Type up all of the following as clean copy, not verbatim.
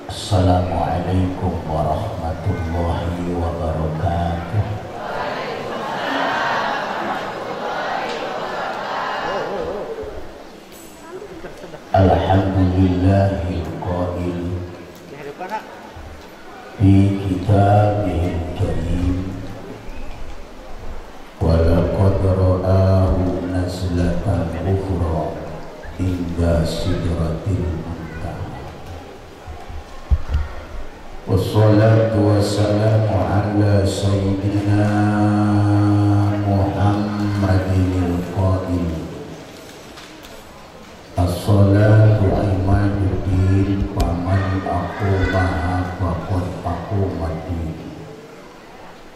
Assalamualaikum warahmatullahi wabarakatuh. Alhamdulillahil qail fi kitabihil karim wa laqad ra'ahu nazlatan ukhra inda sidratil muntaha. Wassalatu wassalamu ala sayyidina Muhammadin qail as-salatu imaduddin faman aqumaha faqad aqumadin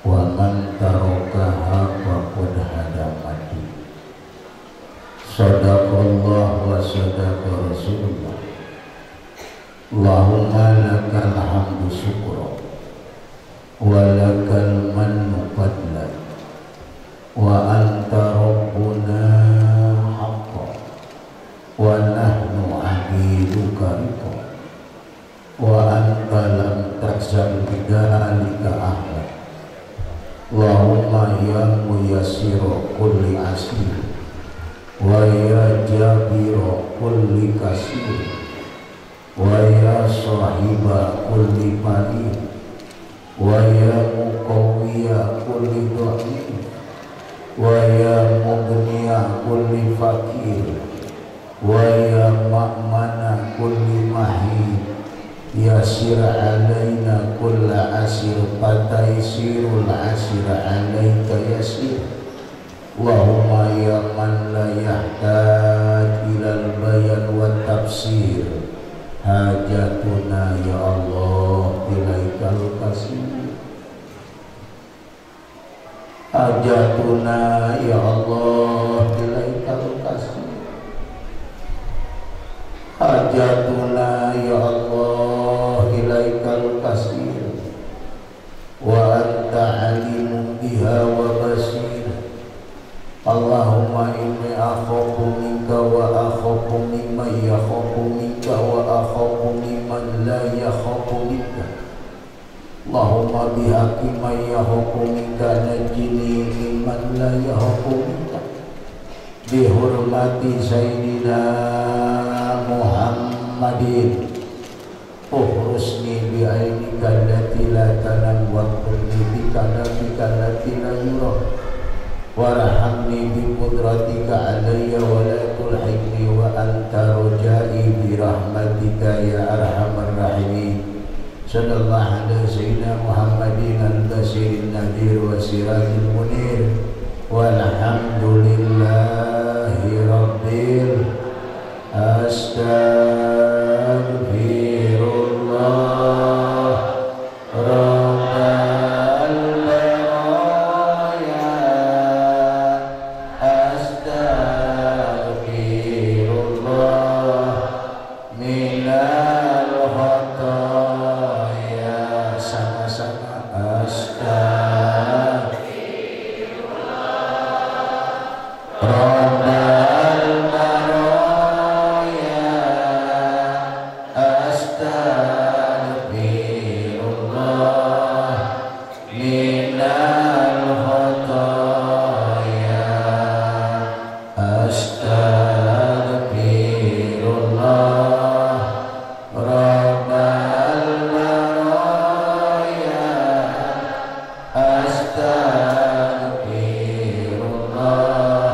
wa man tarakaha faqad hadamadin. Sadaqallah wa sadaqa rasulullah. Allahumma lakal hamdu syukra wa lakal mannu fadlan wa anta rabbuna haqqan wa nahnu abiduka rida wa anta lam tazal bidhalika ahla. Allahumma ya muyassira kulli asir wa ya jabira kulli kasir wa ya sahiba kulli faqir wa ya muqawwiya kulli dha'if wa ya mughniya kulli faqir wa ya ma'mana kulli mahid yasir alaina kulla asir fataisirul asir alaika yasir. Allahumma ya man la yahtaj ilal bayan wa tafsir hajatuna ya Allah ilaikal qasir. Hajatuna ya Allah ilaikal qasir. Hajatuna ya Allah ilaikal qasir. Wa anta alimun biha wa basir. Allahumma inni akhafu minka wa akhafu mimman yakhafu minka wa akhafu mimman la yakhafu minka. Allahumma bihaqqi man yakhafu minka najini mimman la yakhafu minka. Bihurmati sayyidina Muhammadin uhrusni bi'ainika allati la tanam wa qurni bika nabika allati la yurah warhamni bi qudratika alayya wa la tulhikni wa anta rajai bi rahmatika ya arhamar rahimin. Sallallahu alaihi sayyidina Muhammadin al-basirin nadir wa sirajil munir walhamdulillahi rabbil astaghfirullah rabbal baraya astaghfirullah minal khataya. Sama-sama astaghfirullah rabbal baraya astaghfirullah minal khataya astaghfirullah rabbal baraya astaghfirullah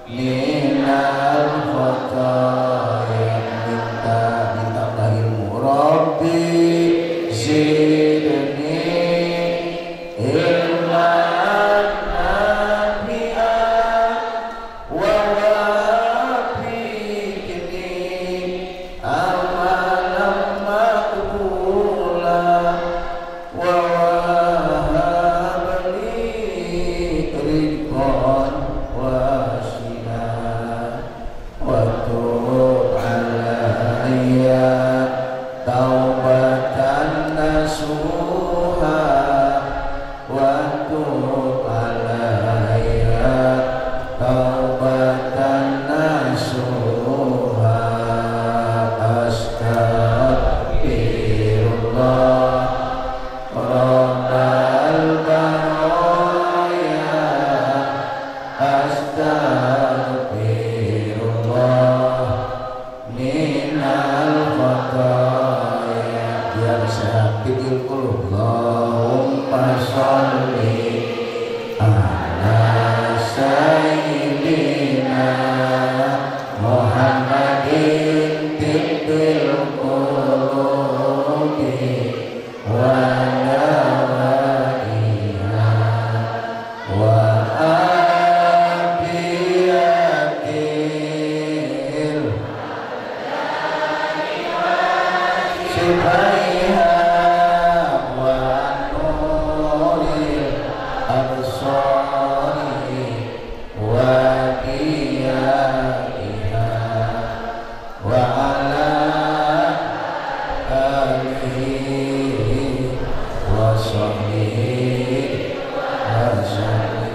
minal khataya. Minta ilmu Rabb شفيها ونور الأبصار وديائها وعلى آله وصحبه وسلم.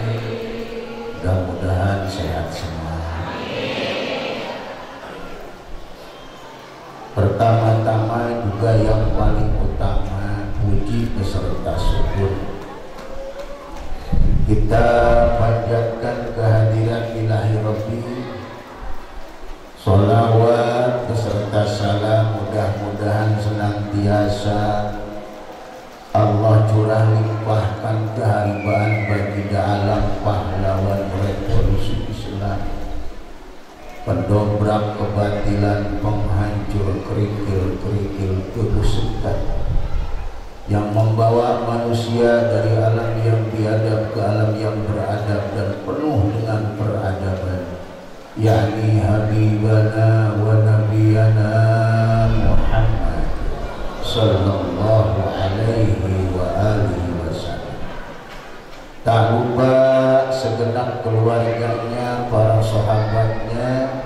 Mudah-mudahan sehat semua. Pertama-tama juga yang paling utama, puji beserta syukur kita panjatkan kehadiran ilahi Rabbi. Sholawat beserta salam mudah-mudahan senantiasa Allah curah limpahkan keharibaan baginda alam pahlawan revolusi Islam, pendobrak kebatilan, penghancur kerikil-kerikil kebusukan, yang membawa manusia dari alam yang biadab ke alam yang beradab dan penuh dengan peradaban, yakni Habibana wa Nabiyana Muhammad sallallahu alaihi wa alihi wasallam. Tak lupa segenap keluarganya, para sahabatnya,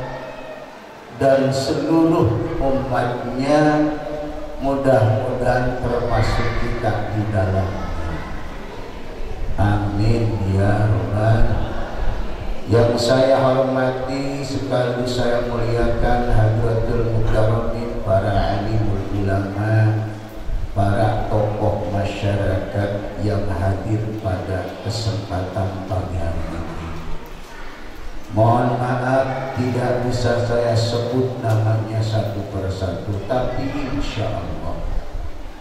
dan seluruh umatnya, mudah-mudahan termasuk kita di dalamnya. Amin ya rabbal. Yang saya hormati sekaligus saya muliakan Hadratul Mukarramin, para alimul ulama, para tokoh masyarakat yang hadir pada kesempatan pagi hari ini. Mohon maaf tidak bisa saya sebut namanya satu persatu, tapi insya Allah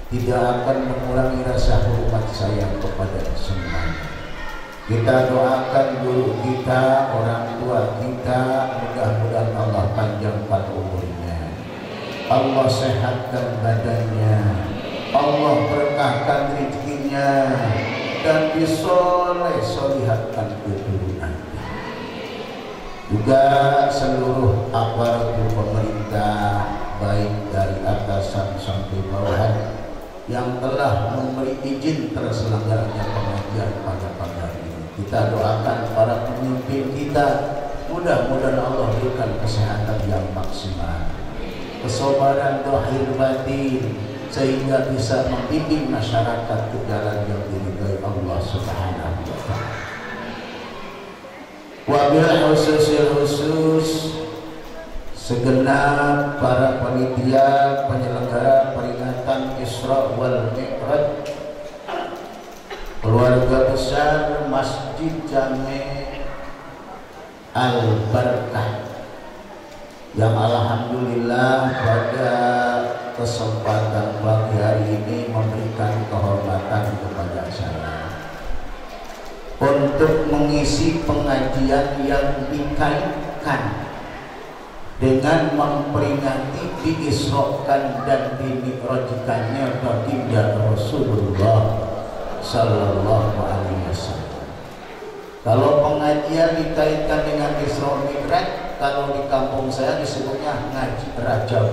tidak akan mengurangi rasa hormat saya kepada semuanya. Kita doakan guru kita, orang tua kita, mudah-mudahan Allah panjangkan umurnya, Allah sehatkan badannya, Allah berkahkan rezekinya, dan disoleh-solihkan keturunan. Juga seluruh aparatur pemerintah, baik dari atasan sampai bawahan, yang telah memberi izin terselenggaranya pengajian pada pagi hari ini. Kita doakan para pemimpin kita, mudah-mudahan Allah berikan kesehatan yang maksimal, kesabaran zahir batin, sehingga bisa membimbing masyarakat ke jalan yang diridhai Allah Subhanahu wa ta'ala. Wabil khusus segenap para panitia penyelenggara peringatan Isra wal Mi'raj, keluarga besar Masjid Jami' Al-Barakah, yang alhamdulillah pada kesempatan pagi hari ini memberikan kehormatan kepada saya untuk mengisi pengajian yang dikaitkan dengan memperingati diisrokan dan dimi'rajkannya baginda Rasulullah sallallahu alaihi wasallam. Kalau pengajian dikaitkan dengan Isra Mi'raj, kalau di kampung saya disebutnya ngaji Rajab.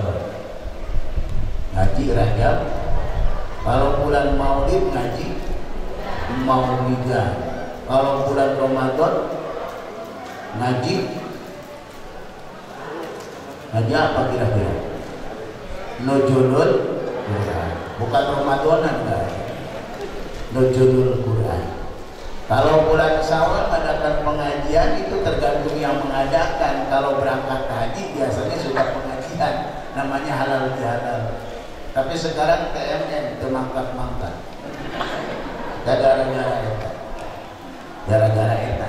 Ngaji Rajab. Kalau bulan Maulid ngaji Maulidah. Kalau bulan Ramadan ngaji apa kira-kira? Nuzulul Quran. Bukan Ramadanan enggak. Nuzulul Quran. Kalau bulan Syawal adakan pengajian itu tergantung yang mengadakan. Kalau berangkat haji biasanya sudah pengajian, namanya halal bihalal. Tapi sekarang TMN temangkat-mangkat. Gara-gara eta.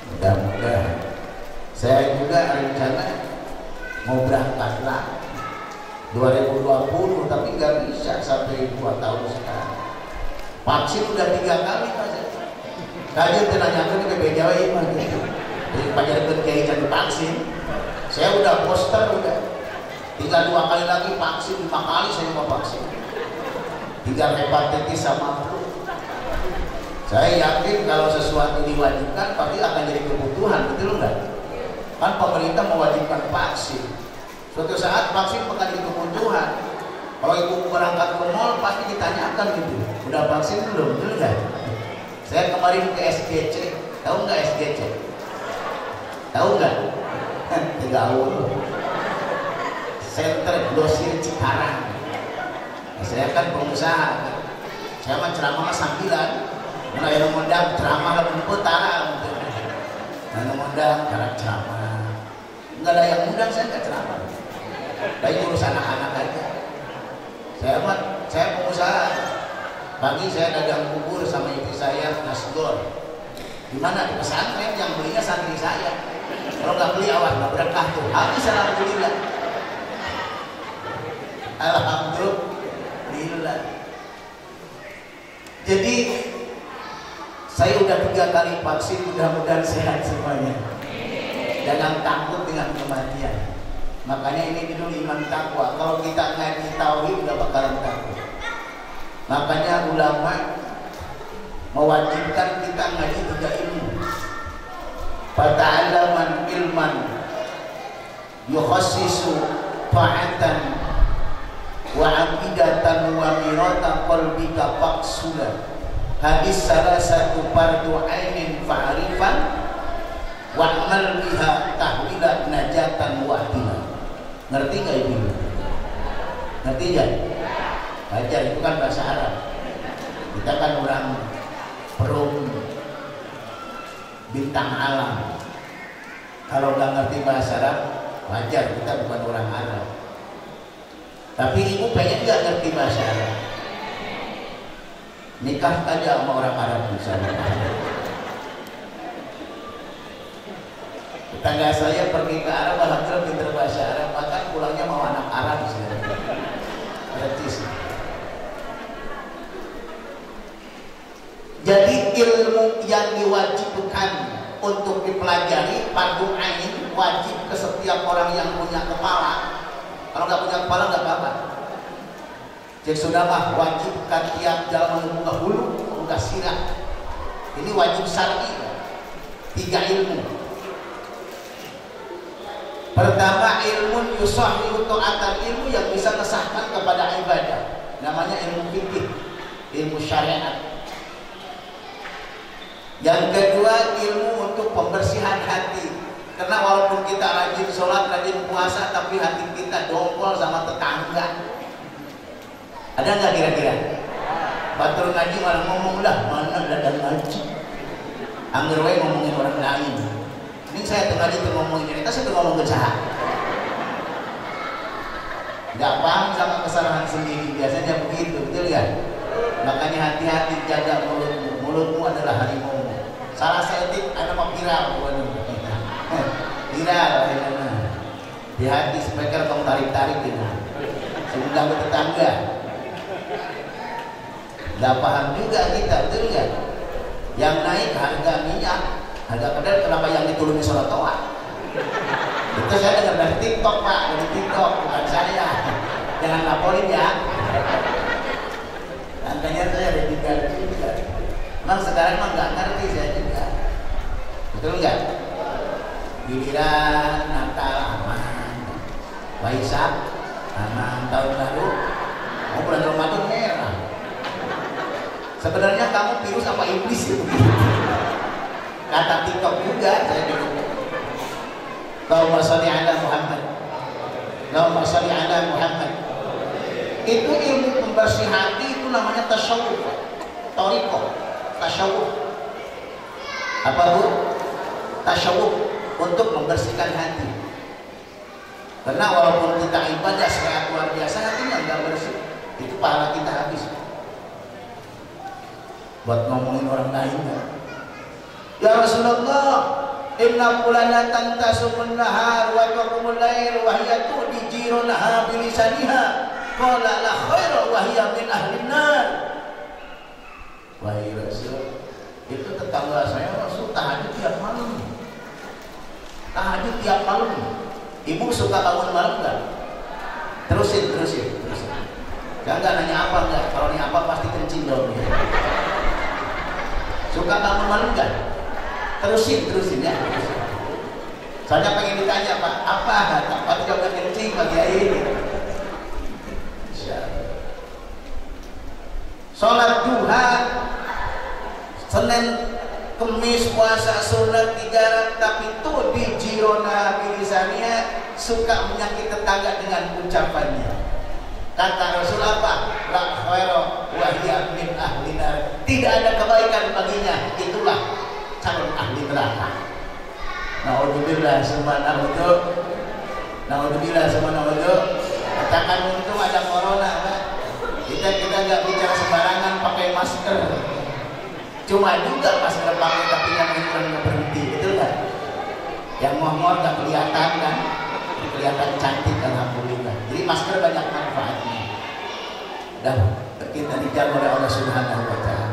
Mudah-mudahan. Saya juga rencana mau berangkat lah 2020, tapi nggak bisa sampai 2 tahun sekarang. Vaksin udah 3 kali Mas. Kajian tenanyakan ke BPJW mah gitu. Jadi panjang kiai jadi vaksin. Saya udah poster udah. Tinggal 2 kali lagi vaksin, 5 kali saya mau vaksin. Tinggal hepatitis sama flu. Saya yakin kalau sesuatu diwajibkan pasti akan jadi kebutuhan, betul enggak? Kan pemerintah mewajibkan vaksin. Suatu saat vaksin akan jadi kebutuhan. kebutuhan. Kalau ibu berangkat ke mall pasti ditanyakan gitu, udah vaksin belum? Belum. Saya kemarin ke SGC, tahu nggak SGC? Tahu nggak? Tegaul, Center Grosir Cikarang. Saya kan pengusaha, saya mah ceramah sambilan, mulai modal ceramah lemput tanah, mana modal cara ceramah, nggak ada yang undang saya nggak ceramah, tapi urus anak-anak aja. Saya pengusaha, pagi saya dagang bubur sama istri saya nasgor. Gimana di pesantren yang belinya santri saya, kalau nggak beli awas nggak berkah tuh, habis alhamdulillah. Alhamdulillah. Jadi saya udah 3 kali vaksin, mudah-mudahan sehat semuanya. Jangan takut dengan kematian. Makanya ini dulu iman takwa. Kalau kita ngaji tauhid nggak bakalan takut. Makanya ulama mewajibkan kita ngaji 3 ilmu. Fata'alaman ilman yukhassisu ta'atan wa aqidatan wa mirata qalbika faqsula. Hadis salah satu fardu ainin fa'rifan wa amal biha tahwila najatan wahdina. Ngerti nggak ibu? Ngerti nggak? Ajar itu kan bahasa Arab. Kita kan orang perum bintang alam. Kalau nggak ngerti bahasa Arab, wajar kita bukan orang Arab. Tapi ibu pengen nggak ngerti bahasa Arab? Nikah aja sama orang Arab misalnya. Tetangga saya pergi ke Arab, alhamdulillah pintar bahasa Arab, bahkan pulangnya mau anak Arab misalnya. Jadi ilmu yang diwajibkan untuk dipelajari fardu ain wajib ke setiap orang yang punya kepala. Kalau nggak punya kepala nggak apa-apa. Jadi sudah mah wajibkan tiap jalan membuka hulu, membuka sirah. Ini wajib syar'i. 3 ilmu. Pertama ilmu yusahihu ta'atan, ilmu yang bisa mengesahkan kepada ibadah. Namanya ilmu fikih, ilmu syariat. Yang kedua ilmu untuk pembersihan hati. Karena walaupun kita rajin sholat, rajin puasa, tapi hati kita dongkol sama tetangga. Ada nggak kira-kira? Batur ngaji malah ngomong lah, mana dadang ngaji. Angger wae ngomongin orang lain. Ini saya tengah itu ngomongin cerita, saya tuh ngomong ke Caha. Nggak paham sama kesalahan sendiri, biasanya begitu, betul ya? Makanya hati-hati jaga mulutmu. Mulutmu adalah harimau. Salah setik ada mah viral, viral. Di hati speaker kamu tarik-tarik gitu. Sehingga ke tetangga. Nggak paham juga kita, betul ya? Yang naik harga minyak, harga kedelai, kenapa yang diturunin sholat toa? Itu saya dengar dari TikTok Pak, dari TikTok, bukan saya. Jangan laporin ya. Angkanya saya ada 3 juga. Memang sekarang mah nggak ngerti saya juga. Betul nggak? Giliran Natal aman, Waisak aman, tahun baru, mau bulan Ramadan merah. Sebenarnya kamu virus apa iblis itu? Kata TikTok juga saya dulu. Allahumma sholli ala Muhammad. Allahumma sholli ala Muhammad. Itu ilmu pembersih hati, itu namanya tasyawuf. Thariqah, tasyawuf. Apa Bu? Tasyawuf untuk membersihkan hati. Karena walaupun kita ibadah secara luar biasa, hatinya nggak bersih, itu pahala kita habis. Buat ngomongin orang lain ya. Ya Rasulullah, inna fulana tantasumun nahar wa taqumul lail wa hiya tu'di jirunaha bilisaniha qala la khaira wa hiya min ahlin nar. Wahai Rasul, itu tetangga saya Rasul tahajud tiap malam. Tahajud tiap malam. Ibu suka bangun malam enggak? Terusin. Jangan nanya apa enggak, kalau nanya apa pasti kencing dong. Suka bangun malam enggak? Terusin ya. Soalnya pengen ditanya Pak, apa? Pak jangan kencing pagi ini. sholat duha, Senin, Kemis, puasa, sunat, tiga, tapi tuh di jirona bilisania suka menyakiti tetangga dengan ucapannya. Kata Rasul apa? La khaira wa hiya min ahli nar. Tidak ada kebaikan baginya, itulah calon ahli neraka. Naudzubillah subhanahu wa ta'ala. Naudzubillah subhanahu wa ta'ala. Katakan untung ada corona, Pak. Kita nggak bicara sembarangan pakai masker. Cuma juga masker pakai tapi yang hiburan nggak berhenti, betul kan? Yang ngomong nggak kelihatan kan? Kelihatan cantik, alhamdulillah. Jadi masker banyak manfaatnya. Dan kita dijaga oleh Allah Subhanahu wa ta'ala.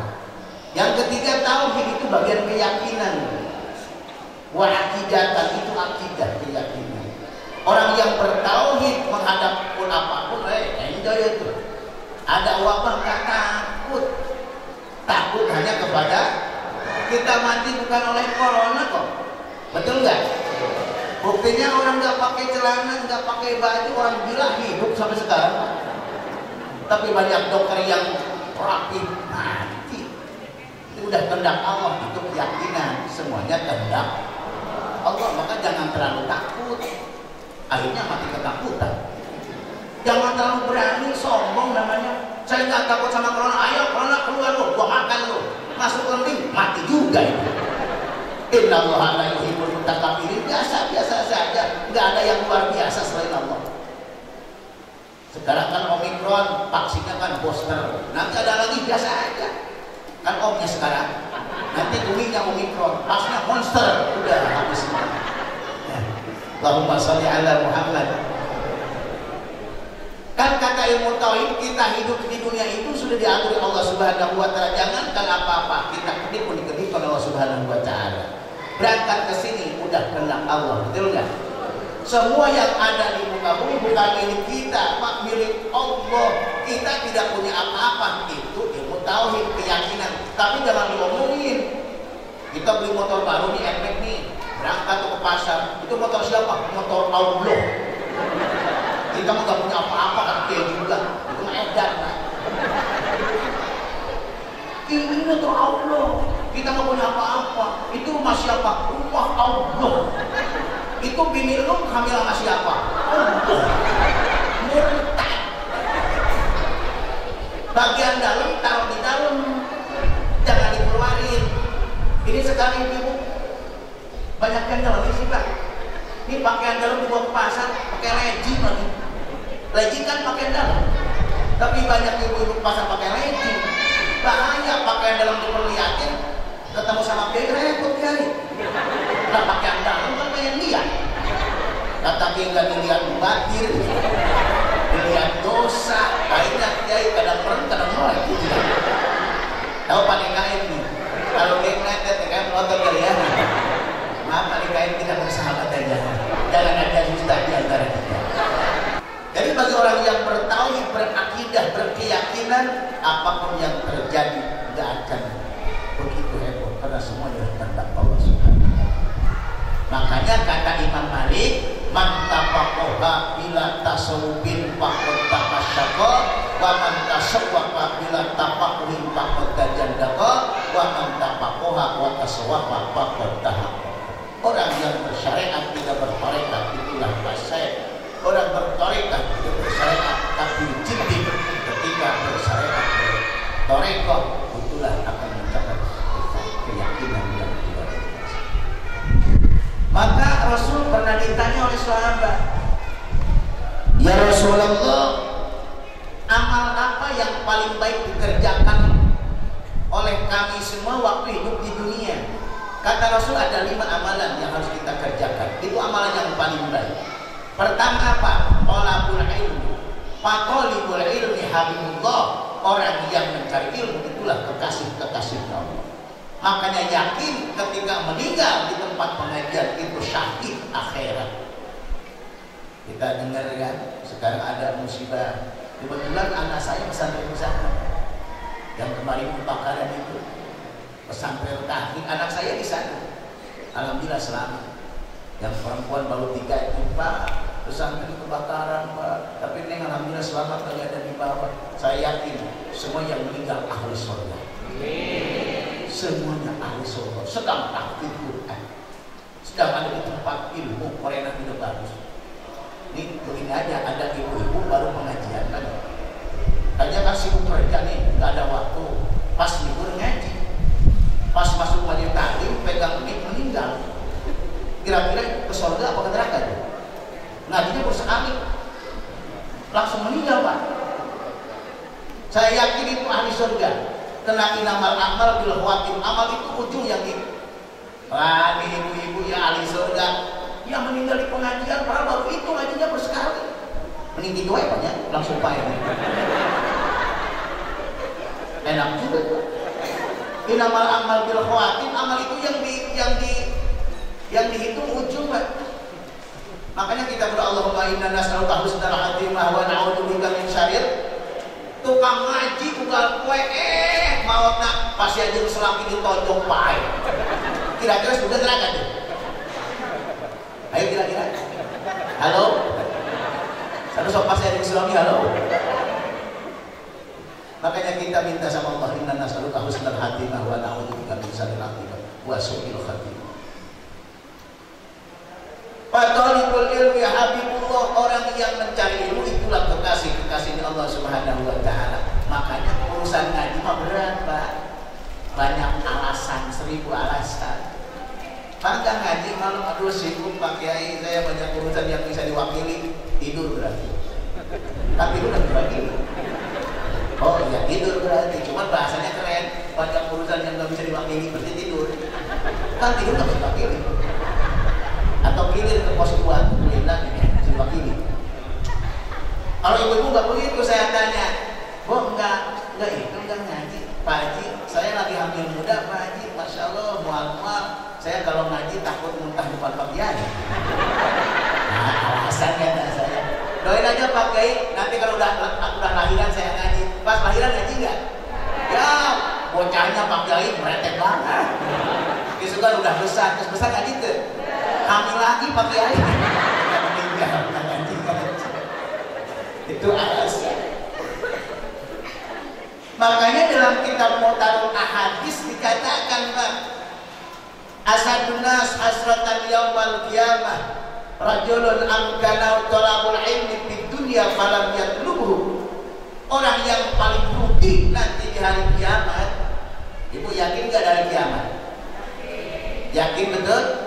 Yang ketiga, tauhid itu bagian keyakinan. Wa aqidatan itu akidah, keyakinan. Orang yang bertauhid menghadap pun apapun, enjoy itu. Ada wabah nggak takut. Takut hanya kepada kita mati bukan oleh corona kok. Betul nggak? Buktinya orang nggak pakai celana, nggak pakai baju, orang gila hidup sampai sekarang. Tapi banyak dokter yang rapi mati. Itu udah kehendak Allah, itu keyakinan. Semuanya kehendak Allah, maka jangan terlalu takut. Akhirnya mati ketakutan. Jangan terlalu berani, sombong namanya. Saya nggak takut sama corona. Ayo corona keluar lu, gua makan lu. Masuk lembing, mati juga itu. Innallaha la yuhibbul mutakabbirin. Biasa saja. Nggak ada yang luar biasa selain Allah. Sekarang kan Omikron, vaksinnya kan booster. Nanti ada lagi biasa aja. Kan omnya sekarang. Nanti tuminya Omikron, vaksinnya monster. Udah habis semua. Allahumma sholli ala Muhammad. Kan kata ilmu tauhid, kita hidup di dunia itu sudah diatur Allah Subhanahu wa ta'ala. Jangankan apa-apa, kita kedip oleh Allah Subhanahu wa ta'ala. Berangkat ke sini udah kehendak Allah, betul enggak? Semua yang ada di muka bumi bukan milik kita, mak milik Allah. Kita tidak punya apa-apa, itu ilmu tauhid, keyakinan. Tapi jangan diomongin. Kita beli motor baru nih, Airbag nih, berangkat ke pasar. Itu motor siapa? Motor Allah. Kita mau gak punya apa-apa kan dia juga. Itu edan kan. Ini motor Allah. Kita mau punya apa-apa. Itu rumah siapa? Rumah Allah. Itu bini lu hamil sama siapa? Allah. Murtad. Bagian dalam taruh di dalam, jangan dikeluarin. Ini sekarang ibu banyak yang dalam isi Pak. Ini pakaian dalam dibawa ke pasar pakai legging lagi. Legging kan pakaian dalam. Tapi banyak ibu-ibu pasar pakai legging. Bahaya pakaian dalam diperlihatin, ketemu sama dia repot kali. Nah pakaian dalam kan pengen lihat. Kata dia nggak dilihat batir, dilihat dosa. Akhirnya dia kadang perang kadang mulai. Tahu pakai kain nih. Kalau dia ngeliat kain motor kali ya. Maaf pakai kain kita bersahabat aja. Jangan ada dusta di antara kita. Jadi bagi orang yang bertauhid, berakidah, berkeyakinan, apapun yang terjadi tidak akan begitu heboh karena semuanya tentang Allah Subhanahu wa ta'ala. Makanya kata Imam Malik, man tafaqaha bila tasawwubin faqad taqasyaqa wa man tasawwaqa bila tafaqquhin faqad tajandaqa wa man tafaqaha wa tasawwaqa faqad tahaqqa. Orang yang bersyariat tidak bertarekat itulah fasik. Orang bertarekat tidak bersyariat tapi jiddi ketika bersyariat bertarekat itulah akan mencapai keyakinan yang luar biasa. Maka Rasul pernah ditanya oleh sahabat, ya Rasulullah, amal apa yang paling baik dikerjakan oleh kami semua waktu hidup di dunia? Kata Rasul ada 5 amalan yang harus kita kerjakan. Itu amalan yang paling baik. Pertama apa? Thalabul ilmi. Fathalibul ilmi habibullah. Orang yang mencari ilmu itulah kekasih-kekasih Allah. Makanya yakin ketika meninggal di tempat pengajian itu syahid akhirat. Kita dengar kan, sekarang ada musibah. Kebetulan anak saya pesantren yang kemarin kebakaran itu. Pesantren tahfiz anak saya di sana. Alhamdulillah selamat. Yang perempuan baru 3 itu Pak, pesantren kebakaran Pak. Tapi ini alhamdulillah selamat lagi ada di bawah. Saya yakin semua yang meninggal ahli surga. Semuanya ahli surga. Sedang tahfidz Quran, sedang ada di tempat ilmu. Korea tidak bagus. Ini begini aja, ada ibu-ibu baru pengajian kan. Hanya kan sibuk kerja nih, nggak ada waktu. Pas libur ngaji, pas masuk majelis taklim pegang mic meninggal. Kira-kira ke surga apa ke neraka? Ngajinya bersekali, langsung meninggal Pak. Saya yakin itu ahli surga. Kena inamal amal bil khawatim. Amal itu ujung yang ini. Wah, ini ibu-ibu yang ahli surga yang meninggal di pengajian, padahal baru itu ngajinya bersekali. Mending gitu aja Pak ya, langsung payah. Enak juga. Inamal amal bil khawatim. Amal itu yang dihitung ujung Pak. Makanya kita berdoa Allahumma inna nas'aluka husnal khatimah wa na'udzubika min syarril. Tukang ngaji tukang kue mau nak pasti aja selama ini tonjok pae. Kira-kira sudah neraka tuh. Ayo kira-kira. Halo. Satu sok pas ada Islami halo. Makanya kita minta sama Allah inna nas'aluka husnal khatimah wa na'udzubika min syarril khatimah wa su'il khatimah. Fatalibul ilmi habibullah, orang yang mencari ilmu itulah kekasih Allah Subhanahu wa taala. Makanya urusan ngaji mah berat, Pak. Banyak alasan, 1000 alasan. Maka ngaji malam aduh sibuk Pak Kiai, saya banyak urusan yang bisa diwakili, tidur berarti. Tapi tidur udah diwakili. Oh iya tidur berarti, cuma bahasanya keren. Banyak urusan yang nggak bisa diwakili berarti tidur. Kan tidur nggak bisa diwakili. Atau kirim ke pos kuat, kemudian diwakili. Kalau ibu-ibu nggak begitu, saya tanya, Bu enggak ngaji, Pak Haji, saya lagi hamil muda Pak Haji, Masya Allah, mual-mual, saya kalau ngaji takut muntah depan Pak Kiai. Nah, alasannya saya, doain aja Pak Kiai, nanti kalau udah lahiran saya ngaji, pas lahiran ngaji nggak? Ya, bocahnya Pak Kiai meretek banget. Itu kan udah besar, terus besar ngaji tuh. Hamil lagi Pak Kiai meninggal itu alasan. Makanya dalam kitab Mu'tarul Ahadits dikatakan Pak, asadun nas asratan yaumal qiyamah rajulun amkana talabul ilmi fid dunya falam yatlubhu. Orang yang paling rugi nanti di hari kiamat. Ibu yakin gak dari kiamat? Yakin betul?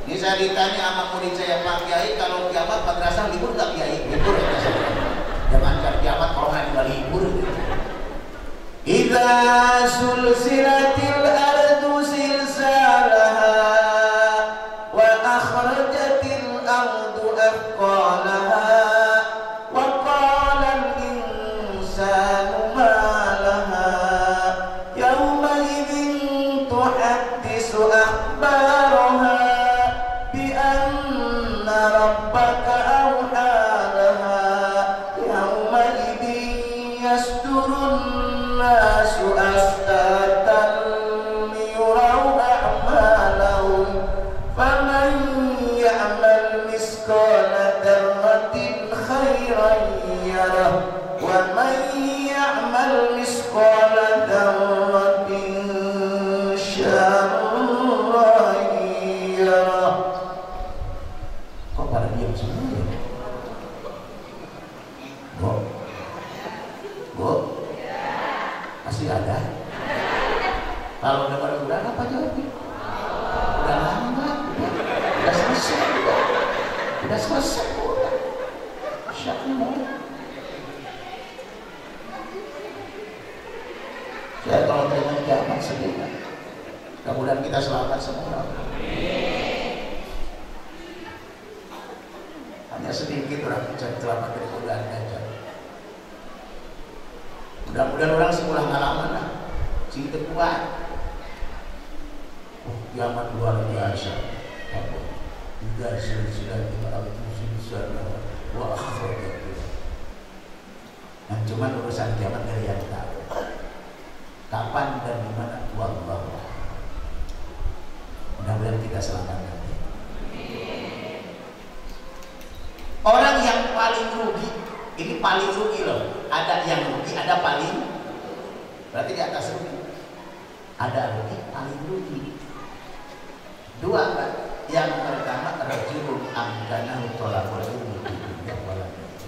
Ini saya ditanya sama murid saya, Pak Kiai, kalau kiamat madrasah libur nggak Kiai? Libur ya saya. Jangan kiamat kalau nggak juga libur. Idza sulsilatil ardu silsalaha wa akhrajatil ardu athqalaha wa qala al insanu ma laha yawma idzin tuhaddisu akhbaraha rabbaka awha laha yawma idzin yasdurun nasu astatan liyuraw a'malahum faman ya'mal misqala dzarratin khairan yarah wa man ya'mal misqala dzarratin syarran yarah. Pada diam semua ya? Bu? Masih ada? Kalau udah apa jawabnya? Udah lama, udah selesai, udah selesai, udah. Siapa mau? Saya kalau dengan kiamat sedih, kemudian kita selamat semua. Hanya sedikit orang mencari selamat dari godaan dajjal. Mudah-mudahan orang sekolah ngalaman lah, cinta kuat. Kiamat luar biasa. Juga silsilatil ardi silsilaha wa akhrajatil. Nah, cuma urusan kiamat dari yang tahu. Kapan dan di mana wallahu. Mudah-mudahan kita selamat nanti. Orang yang paling rugi Ini paling rugi loh. Ada yang rugi, ada paling. Berarti di atas rugi. Ada rugi, paling rugi. Dua kan? Yang pertama rajulun amkanahu thalabul ilmi di dunya wal akhirah.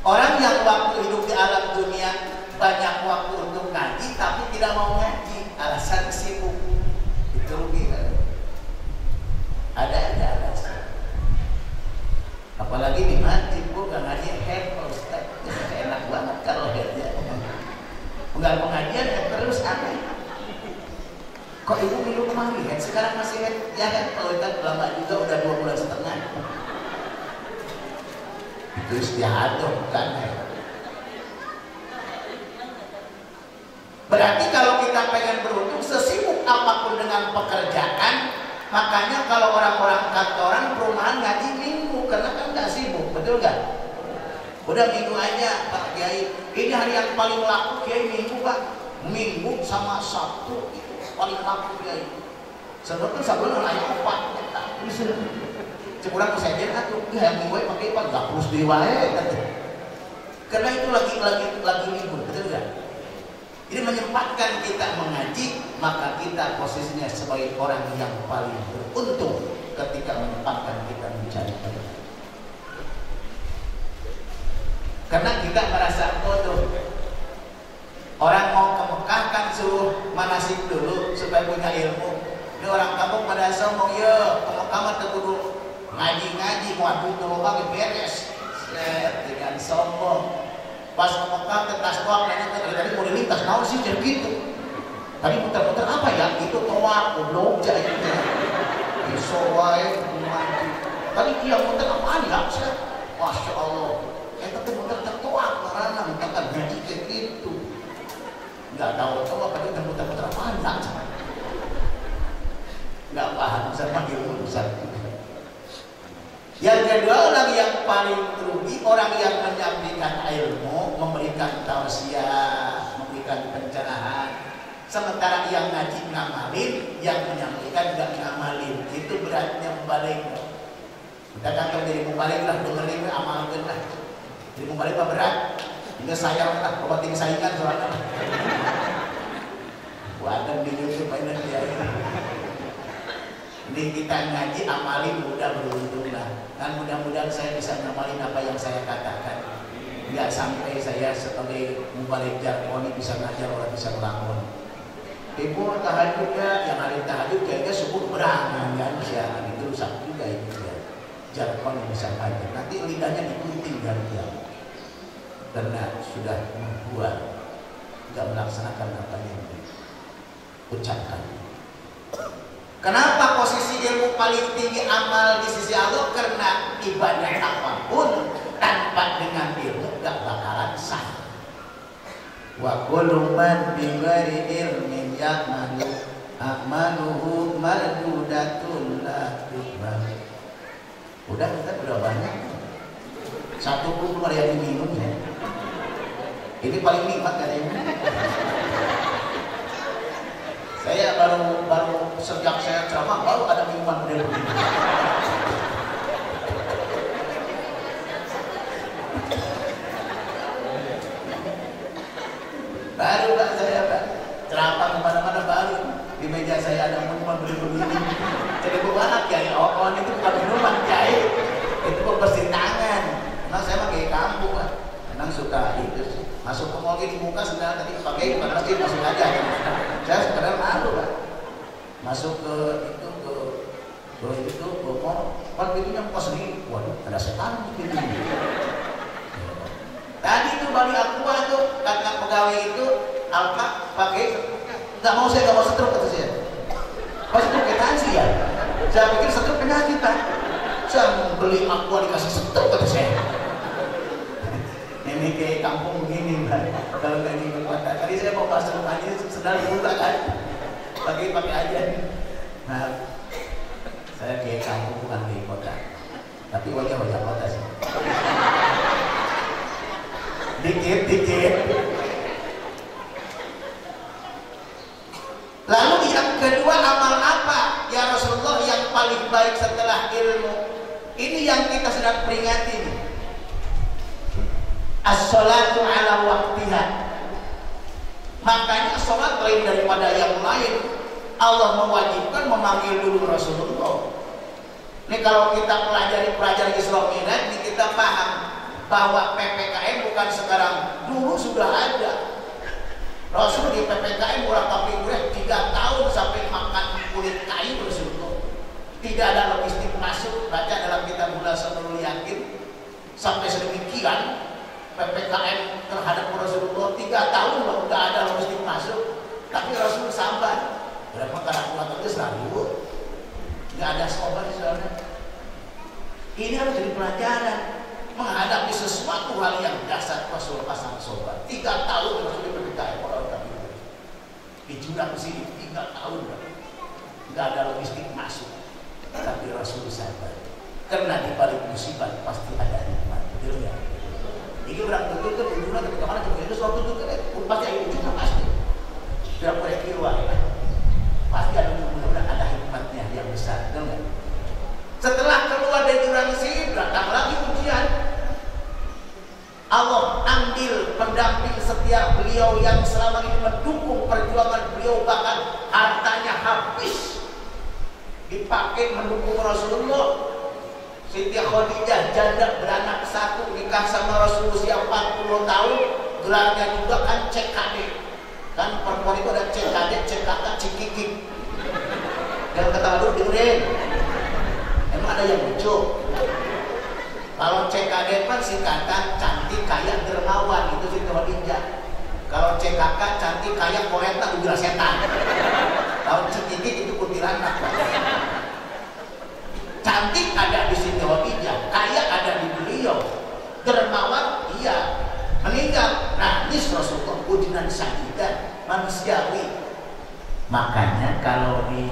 Orang yang waktu hidup di alam dunia banyak waktu untuk ngaji tapi tidak mau ngaji, alasan sibuk. Itu rugi kan? Ada alasan. Apalagi di masjid, gak ngaji head Ustaz. Enak banget kalau headnya. Enggak pengajian terus aneh. Kok ibu minum kemarin head, sekarang masih head? Ya kan, kalau kita lama juga udah 2 bulan setengah. Itu istiadat bukan head. Berarti kalau kita pengen beruntung, sesibuk apapun dengan pekerjaan, makanya kalau orang-orang kantoran perumahan ngaji minggu, karena kan nggak sibuk, betul nggak? Udah minggu aja Pak Kiai, ini hari yang paling laku Kiai minggu Pak. Minggu sama Sabtu itu paling laku Kiai. Sebab kan Sabtu nanya opat, kurang kesajian atuh, ya minggu aja pakai apa? Nggak perlu diwae, karena itu lagi libur, betul nggak? Jadi menyempatkan kita mengaji, maka kita posisinya sebagai orang yang paling beruntung ketika menyempatkan kita mencari ilmu. Karena kita merasa bodoh. Orang mau ke Mekah kan suruh manasik dulu supaya punya ilmu. Ini orang kampung pada sombong, ya ke Mekah mah kudu ngaji-ngaji, waduh dulu bagi beres. Dengan sombong. Pas ke Mekah ke Tasbah, tadi mau dilintas, naon sih jadi gitu. Tadi muter-muter apa ya? Itu toa, goblok aja. Isowai, mandi. Tadi dia muter apaan ya? Masya Allah. Tapi muter tertoa, karena muterkan gaji kayak gitu. Nggak tahu coba, tapi muter-muter apaan ya? Nggak paham sama ilmu besar. Yang kedua, orang yang paling rugi, orang yang menyampaikan ilmu, memberikan tausiah, memberikan pencerahan. Sementara yang ngaji ngamalin, yang menyampaikan nggak ngamalin, itu beratnya membalik. Kita kan dari membalik lah, dengerin amalkan lah. Jadi membalik mah berat, hingga sayang lah, obat ini saingan soalnya. Wadah di YouTube mainan dia ini. Ini kita ngaji amalin mudah beruntung lah. Dan mudah-mudahan saya bisa ngamalin apa yang saya katakan. Nggak sampai saya sebagai mubalik jargoni bisa ngajar orang bisa ngelamun. Ibu tahajudnya, yang hari tahajud kayaknya subuh berangan kan siaran itu rusak juga itu ya. Jargon bisa ngajar. Nanti lidahnya digunting kan dia. Karena sudah membuat tidak melaksanakan apa yang diucapkan. Kenapa posisi ilmu paling tinggi amal di sisi Allah? Karena ibadah apapun tanpa dengan ilmu gak bakalan sah. Wa kullu man bi ghairi ilmin ya'malu a'maluhu mardudatun la tuqbal. Udah kita udah banyak. Satu pun belum ada yang diminum ya. Ini paling nikmat katanya. Saya baru sejak saya ceramah baru ada minuman model begini. Baru Pak saya Pak ceramah kemana-mana baru di meja saya ada minuman model begini. Jadi banget ya, orang itu bukan minuman Kiai, itu pembersih tangan. Memang saya mah kayak kampung Pak, memang suka itu sih. Masuk ke mall di muka sebenarnya tadi pakai bukan masjid masuk aja. Saya sebenarnya malu Pak. Masuk ke mall, kan pintunya buka sendiri. Waduh, ada setan di pintu. Tadi itu balik aqua tuh kata pegawai itu Alfa pakai nggak mau setruk kata saya. Pas setruk kita sih ya. Saya pikir setruk penyakit Pak. Saya mau beli aqua dikasih setruk kata saya. Ini kayak kampung begini Mbak. Kalau nggak di kota. Tadi saya mau pasang rumahnya sedang dibuka kan. Pakai aja. Nah, saya kayak kampung bukan kayak kota. Tapi wajah kota sih. Dikit. Lalu yang kedua amal apa? Ya Rasulullah yang paling baik setelah ilmu. Ini yang kita sedang peringati nih. as-sholatu ala waktiha. Makanya sholat lain daripada yang lain. Allah mewajibkan memanggil dulu Rasulullah. Ini kalau kita pelajari Isra Mi'raj, ini kita paham bahwa PPKM bukan sekarang, dulu sudah ada. Rasul di PPKM kurang tapi 3 tahun sampai makan kulit kayu Rasulullah. Tidak ada logistik masuk. Baca dalam kitab Mulasanul Yakin sampai sedemikian PPKM terhadap Rasulullah 3 tahun loh, udah ada logistik masuk. Tapi Rasul sabar. Berapa kalkulatornya selalu nggak ada sobat di sana. Ini harus jadi pelajaran menghadapi sesuatu hal yang dasar. Rasul pasang sobat 3 tahun Rasul di PPKM orang kami di jurang sini 3 tahun nggak ada logistik masuk. Tapi Rasul sabar karena di balik musibah pasti ada hikmah. Betul ya? Ini berang betul ke ujungnya ketika mana juga itu suatu tuh pasti ada ujungnya pasti. Tidak boleh keluar. Pasti ada mudah-mudahan ada hikmatnya yang besar, betul nggak? Setelah keluar dari jurang sini, datang lagi ujian. Allah ambil pendamping setia beliau yang selama ini mendukung perjuangan beliau, bahkan hartanya habis dipakai mendukung Rasulullah. Siti Khadijah janda beranak 1 nikah sama Rasul usia 40 tahun, gelarnya juga kan CKD. Kan perempuan itu ada CKD, CKK, Cikiki. Jangan ketawa dulu, dengerin. Emang ada yang lucu? Kalau CKD kan singkatan cantik, kaya, dermawan, itu Siti Khadijah. Kalau CKK cantik, kaya, koleta, ujar setan. Kalau Cikiki itu kuntilanak. Cantik ada di Siti Khadijah, kaya ada di beliau, dermawan iya. Meninggal, nangis Rasulullah, ujian syahidan, manusiawi. Makanya kalau di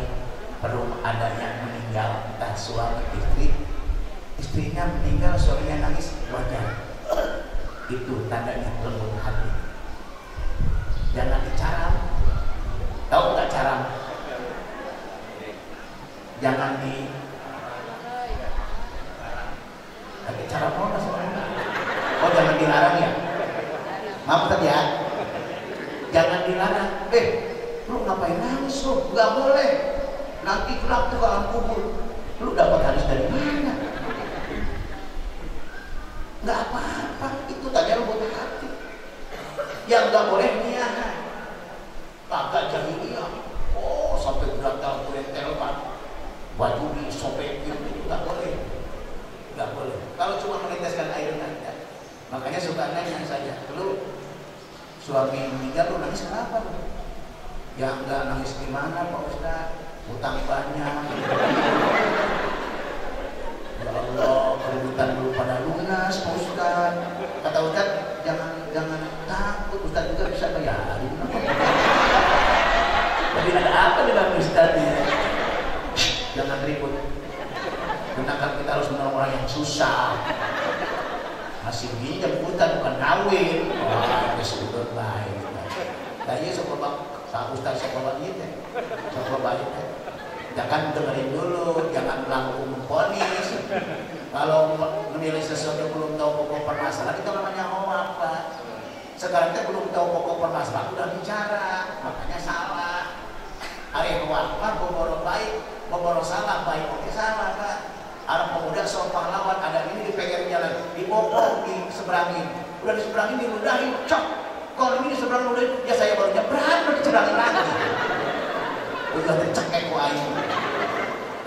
perlu ada yang meninggal, entah suami istri, istrinya meninggal, suaminya nangis, wajar. Itu tandanya lembut hati. Jangan dicaram. Tahu nggak caram? Jangan di caram mau sebenarnya. Oh, jangan dilarang ya. Maaf tadi ya, jangan dilarang. Lu ngapain nangis lu? Gak boleh. Nanti kelak tuh alam kubur. Lu dapat hadis dari mana? Gak apa-apa. Itu tadi lembut hati. Yang gak boleh niat. Kagak jahiliyah. Oh, sampai berat-berat kulit telpan, baju disobekin, itu gak boleh. Gak boleh. Kalau cuma meneteskan air mata. Makanya suka nanya saja. Lu suami meninggal, lu nangis kenapa? Ya enggak nangis gimana Pak Ustaz? Utang banyak. Ya Allah, kerugian dulu pada lunas Pak Ustaz. Kata Ustaz, jangan takut, Ustaz juga bisa bayarin. Tapi ada apa dengan Ustaz ya? Jangan ribut. Gunakan kita harus menolong orang yang susah. Masih pinjam utang bukan kawin. Wah, kesudut baik. Kayaknya sekolah Pak Ustaz sekolah gitu. Sekolah baik. Jangan dengerin dulu, jangan langsung memponis. Kalau menilai sesuatu belum tahu pokok permasalahan, itu namanya apa? Sekarang kita belum tahu pokok permasalahan, udah bicara, makanya salah. Arif wakmah, boboro baik, boboro salah, baik oke salah kan? Arab pemuda seorang pahlawan, ada ini dipegang jalan, dibopong, diseberangin, udah diseberangin, diludahin, cok. Kalau ini diseberangin, udah ya saya barunya berantem diseberangin lagi. Udah dicekek ku aing.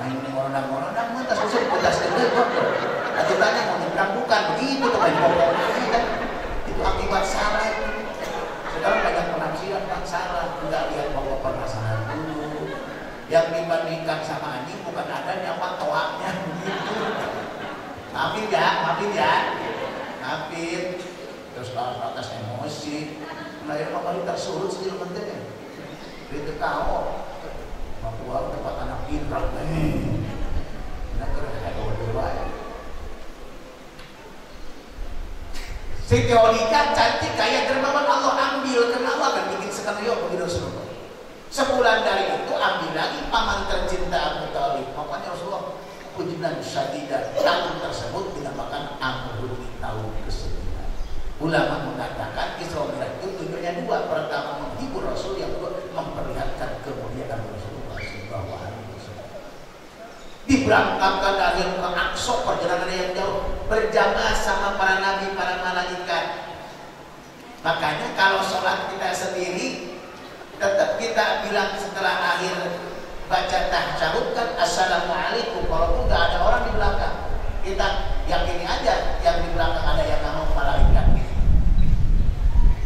Aing ini ngorondang-ngorondang, mantas usul putas gede kok. Atau tanya mau nyebrang bukan begitu tuh main bopong kan? Itu akibat salah. Sekarang banyak penafsiran yang salah, tidak lihat pokok permasalahan dulu. Yang dibandingkan sama anjing bukan ada nyawa toaknya begitu. Maafin ya. Terus batas emosi. Nah ya kembali tersurut sedikit pentingnya. Itu kau. Papua tempat anak pintar. Nak kerja dewa. Siti Khadijah cantik kaya dermawan, Allah ambil karena Allah akan bikin skenario begitu Rasulullah. Sebulan dari itu ambil lagi paman tercinta Abu Thalib. Makanya Rasulullah ujian syadidah tahun tersebut dinamakan Amrul tahun ke-9. Ulama mengatakan Isra Mi'raj itu tujuannya dua. Pertama menghibur Rasul, yang kedua memperlihatkan kemuliaan Rasulullah SAW. Diberangkatkan dari ke Aqsa, perjalanan yang jauh, berjamaah sama para nabi, para malaikat. Makanya kalau sholat kita sendiri, tetap kita bilang setelah akhir baca tasyahud kan assalamualaikum, walaupun nggak ada orang di belakang. Kita yakini aja yang di belakang ada yang nama malaikat.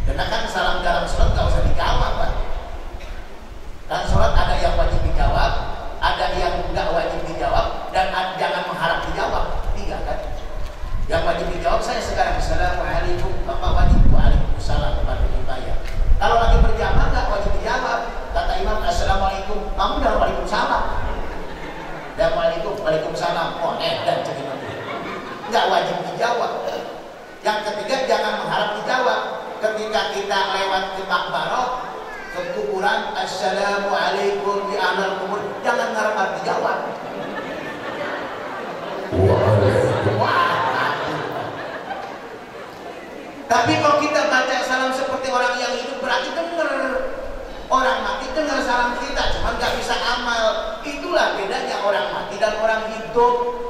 Karena kan salam dalam sholat nggak usah dijawab, Pak. Kan sholat ada yang wajib dijawab, ada yang nggak wajib dijawab, dan jangan mengharap dijawab. Tiga kan? Yang wajib dijawab saya sekarang assalamualaikum, Bapak wajib waalaikumsalam kepada dibayar. Kalau lagi berjamaah nggak wajib dijawab. Kata imam assalamualaikum, kamu udah waalaikumsalam. Dan waalaikumsalam. Oh dan cerita nggak wajib dijawab. Yang ketiga jangan mengharap dijawab. Ketika kita lewat ke makbarah, ke kuburan, assalamualaikum di amal kubur, jangan ngarep dijawab. Tapi kalau kita baca salam seperti orang yang hidup, berarti dengar. Orang mati dengar salam kita, cuma nggak bisa amal. Itulah bedanya orang mati dan orang hidup.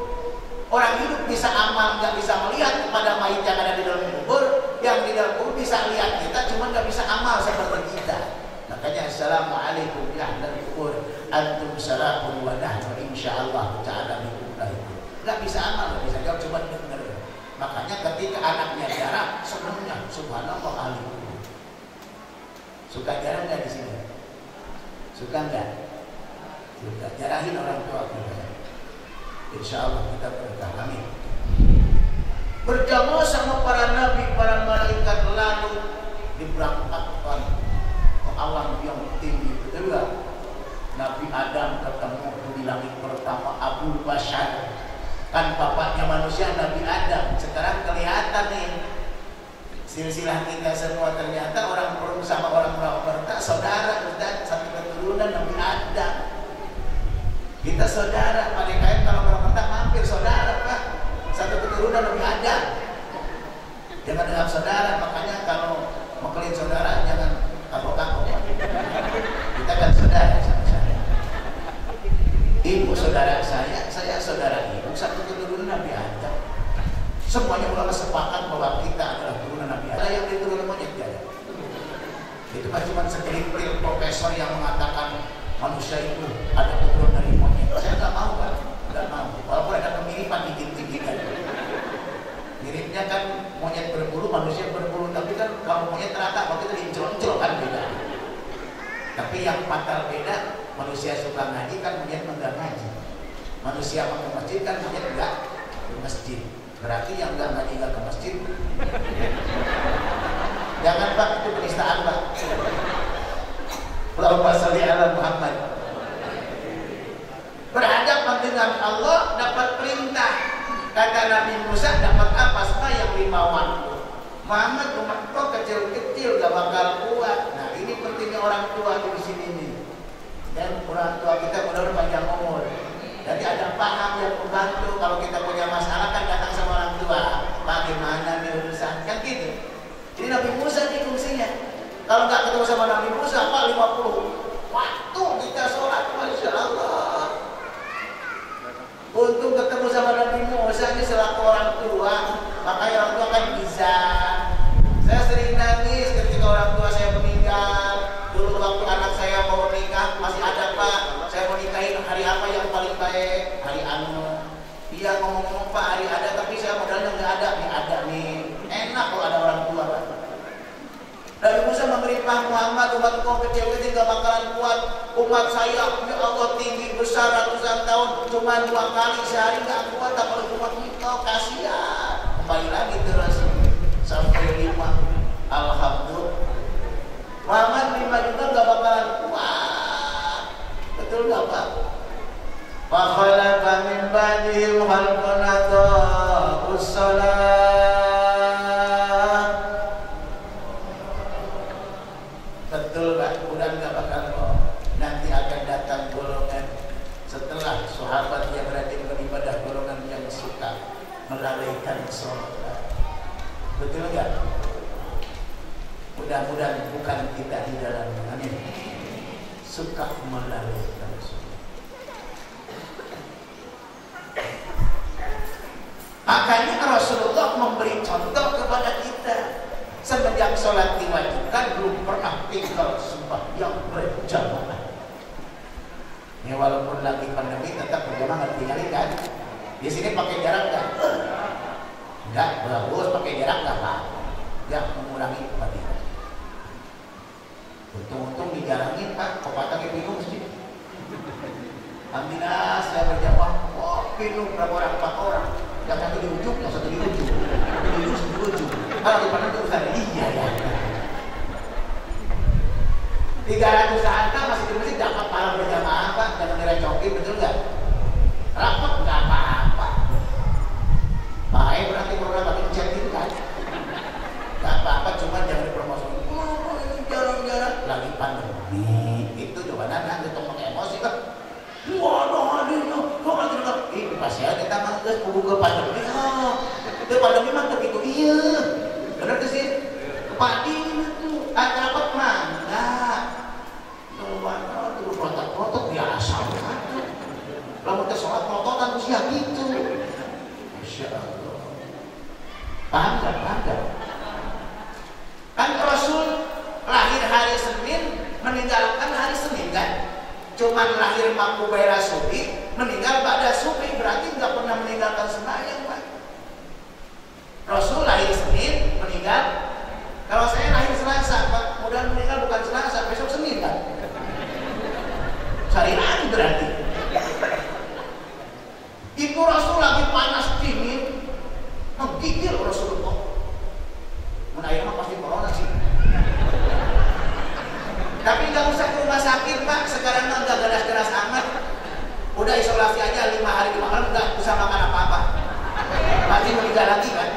Orang hidup bisa amal, nggak bisa melihat kepada mayit yang ada di dalam kubur. Yang di dalam kubur bisa lihat kita, cuma nggak bisa amal seperti kita. Makanya assalamualaikum ya ahlal kubur, antum salafun wa nahnu insyaallah ta'ala bikum lahum. Nggak bisa amal, nggak bisa jawab, cuma dengar. Makanya ketika anaknya jarang, senangnya subhanallah alim. Suka jarang nggak di sini? Suka nggak? Suka. Jarahin orang tua kita. Insya Allah kita berkah. Amin. Berjamaah sama para nabi, para malaikat, lalu diberangkatkan ke alam yang tinggi. Betul nggak? Nabi Adam ketemu di langit pertama Abul Bashar. Kan bapaknya manusia Nabi Adam. Sekarang kelihatan nih silsilah kita semua, ternyata orang Perum sama orang Purwakarta saudara, Ustaz, satu keturunan Nabi Adam. Kita saudara, Pak DKM kalau Purwakarta mampir saudara, Pak. Satu keturunan Nabi Adam. Jangan dengar saudara, makanya kalau mekelin saudara jangan kapok-kapok. Kita kan saudara sama-sama. Ibu saudara saya saudara ibu, satu keturunan Nabi Adam. Semuanya ulama sepakat bahwa kita adalah turunan Nabi Adam. Yang diturunan monyet ada. Itu cuma segelintir profesor yang mengatakan manusia itu ada keturunan dari monyet. Saya nggak mau, Pak. Nggak mau. Walaupun ada kemiripan dikit-dikit kan. Miripnya kan monyet berbulu, manusia berbulu. Tapi kan kalau monyet ternyata waktu itu diincelon-incelon kan beda. Tapi yang fatal beda, manusia suka ngaji kan monyet enggak ngaji. Manusia mau ke masjid kan monyet enggak ke masjid. Berarti yang enggak ngaji enggak ke masjid. Jangan, Pak, itu penistaan, Pak. Allahumma shalli ala Muhammad. Berhadapan dengan Allah dapat perintah. Kata Nabi Musa, dapat apa? Sembahyang 5 waktu. Muhammad, umat kau kecil-kecil gak bakal kuat. Nah, ini pentingnya orang tua di sini nih. Dan orang tua kita mudah-mudahan panjang umur. Jadi ada paham yang membantu. Kalau kita punya masalah kan datang sama orang tua. Bagaimana nih urusan? Kan gitu. Jadi Nabi Musa nih fungsinya. Kalau nggak ketemu sama Nabi Musa, Pak, 50 waktu kita sholat, Masya Allah. Untung ketemu sama Nabi Musa ini selaku orang tua, makanya orang tua kan bisa. Saya sering nangis ketika orang tua saya meninggal. Dulu waktu anak saya mau menikah, masih ada, Pak, saya mau nikahin hari apa yang paling baik? Hari anu. Dia ngomong-ngomong, Pak, hari ada, tapi saya modalnya nggak ada. Nih ada nih. Enak kalau ada orang tua, Pak. Nabi Musa memberi Muhammad, umat kau kecil-kecil gak bakalan kuat. Umat saya, ya Allah, tinggi besar ratusan tahun, cuma 2 kali sehari gak kuat. Apalagi umat kau, kasihan. Kembali lagi terus sampai 5. Alhamdulillah. Muhammad 5 juga gak bakalan kuat. Betul gak, Pak? Wa khalaqa min ba'dihim khalqun adza'us shalah. Betul, Pak, udah nggak bakal kok. Nanti akan datang golongan setelah sahabat yang berarti beribadah, golongan yang suka melalaikan sholat. Betul nggak? Mudah-mudahan bukan kita di dalamnya. Amin. Suka melalaikan sholat. Makanya Rasulullah memberi contoh kepada kita. Semenjak sholat diwajibkan belum pernah tinggal sembahyang berjamaah. Ya walaupun lagi pandemi tetap berjamaah, ngerti kali kan? Di sini pakai jarak kan? Enggak, bagus pakai jarak enggak apa-apa. Enggak mengurangi fadilah. Untung-untung dijarangin Pak, pepatahnya bingung sih. Alhamdulillah saya berjamaah, wah bingung berapa orang, 4 orang. Yang satu di ujung, yang satu di ujung. Di ujung. Kalau di mana itu saya, iya ya. 300 angka masih di masjid dapat pahala berjamaah Pak, jangan direcokin, betul nggak? Rapat nggak apa-apa. Baik berarti program tapi chat itu kan? Nggak apa-apa, cuma jangan dipromosikan. Oh ini jarang-jarang lagi pandemi. Itu coba nana kita pakai emosi kan? Waduh hadirnya, kok lagi dengar? Ini pasti ya kita mangges buku ke pandemi. Ke pandemi mantap itu iya. Benar tuh sih? Padi itu rapat mana? Mana tuh protot-protot biasa kan? Kalau kita sholat prototan usia gitu. Masya Allah. Paham gak? Kan Rasul lahir hari Senin, meninggalkan hari Senin kan? Cuman lahir makmubairah subuh, meninggal pada subuh, berarti nggak pernah meninggalkan sembahyang Pak. Rasul lahir Senin, meninggal. Kalau saya lahir Selasa Pak, mudah meninggal bukan Selasa, besok Senin kan? Sehari lagi berarti. Itu Rasul lagi panas dingin, menggigil Rasulullah. Akhirnya pasti corona sih. Tapi nggak usah ke rumah sakit Pak, sekarang mah nggak ganas-ganas amat. Udah isolasi aja 5 hari 5 malam, nggak usah makan apa-apa. Pasti meninggal lagi kan?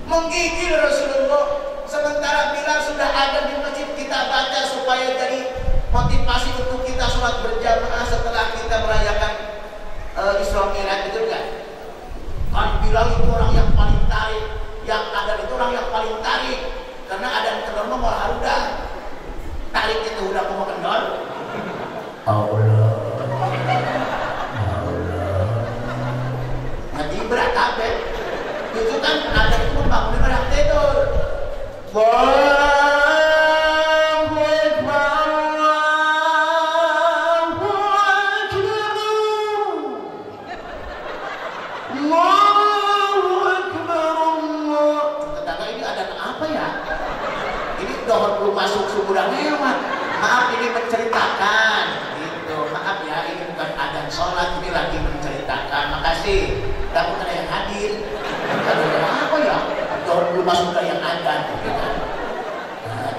Menggigil Rasulullah. Sementara Bilal sudah ada di masjid, kita baca supaya jadi motivasi untuk kita sholat berjamaah setelah kita merayakan Isra Mi'raj, itu enggak? Kan Bilal itu orang yang paling tarik, yang ada itu orang yang paling tarik, karena ada yang kendor mau harudah, tarik itu udah mau kendor. Allah, nanti berat apa? Itu kan ada itu membangun orang tidur. Masuk suburan mewah. Maaf ini menceritakan gitu. Maaf ya ini bukan adzan sholat, ini lagi menceritakan. Makasih. Takut ada yang hadir. Apa ya? Dohor belum masuk ke yang adzan.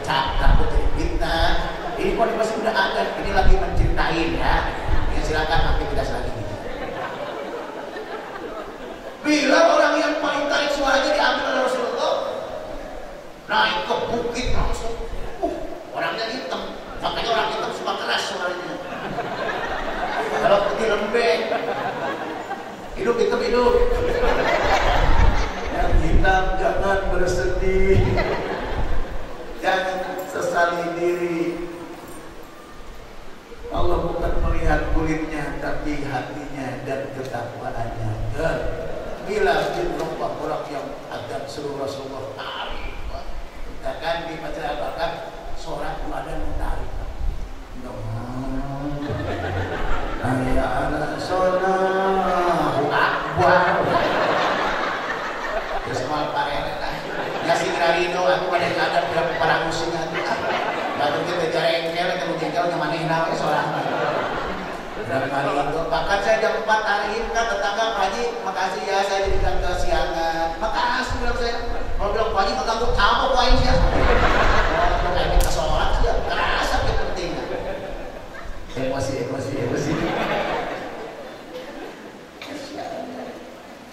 Takut jadi fitnah. Ini kok pasti udah adzan. Ini lagi menceritain ya. Ya silakan aktivitas lagi. Bila orang yang paling tarik suaranya diambil oleh Rasulullah, naik ke bukit langsung. Orangnya hitam, makanya orang hitam suka keras suaranya. Kalau putih lembek, hidup hitam hidup. Yang hitam jangan bersedih, jangan sesali diri. Allah bukan melihat kulitnya, tapi hatinya dan ketakwaannya. Dan bila bin Rabah orang yang akan seluruh Rasulullah tarik, katakan di Majlis Al-Bakat. Sholat itu ada yang tarik. Hayya ala sholat akbar. Terus mal parere lah. Ya si Grarino aku pada sadar berapa para musimnya itu. Lalu kita cari engkel, kita jengkel ke manehna we sholat. Berapa kali itu? Bahkan saya jam 4 hari ini kan tetangga Pak Haji, makasih ya saya diberikan kesiangan. Makasih bilang saya. Kalau bilang Pak Haji mengganggu apa poin sih ya? Kayak kita sholat sih ya, kerasa pentingnya. Emosi.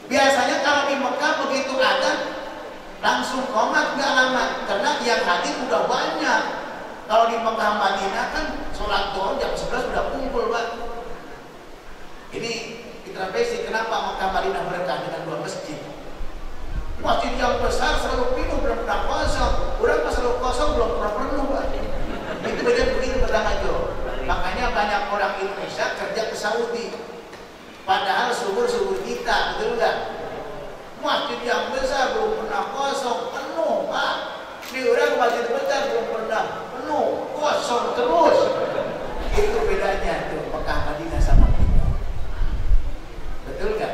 Biasanya kalau di Mekah begitu ada langsung komat nggak lama, karena yang hadir udah banyak. Kalau di Mekah Madinah kan sholat zuhur jam 11 udah kumpul Pak. Ini kita basic kenapa Mekah Madinah berkah dengan 2 masjid. Masjid yang besar selalu penuh belum pernah penuh Pak. Itu beda begitu pertama Jo. Makanya banyak orang Indonesia kerja ke Saudi. Padahal subur-subur kita, betul nggak? Masjid yang besar belum pernah kosong, penuh Pak. Di orang masjid besar belum pernah penuh, kosong terus. Itu bedanya tuh Mekah Madinah sama kita. Betul nggak?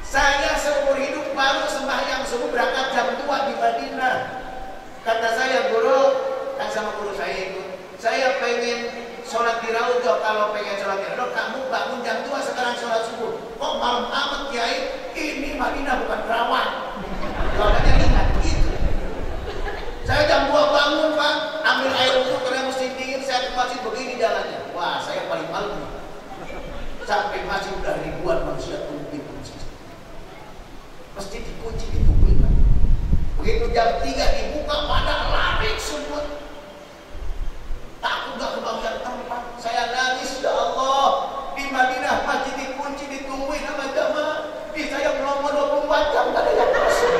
Saya seumur hidup baru sembahyang subuh berangkat jam 2 di Madinah. Kata saya guru, kan sama guru saya itu, saya pengen sholat di Raudhah. Kalau pengen sholat di Raudhah, kamu bangun jam 2 sekarang sholat subuh. Kok malam amat Kiai? Ini Madinah bukan Kerawang. Jawabannya ingat gitu. Saya jam 2 bangun Pak, ambil air wudhu karena musim dingin, saya ke masjid begini jalannya. Wah, saya paling malu nih. Sampai masjid udah ribuan manusia tunggu pintu masjid. Masjid dikunci, ditungguin Pak. Begitu jam 3 dibuka, pada lari semua. Takut gak kebagian tempat. Saya nangis, ya Allah. Di Madinah masjid dikunci, ditungguin sama jamaah. Di saya belum 24 jam gak ada yang masuk.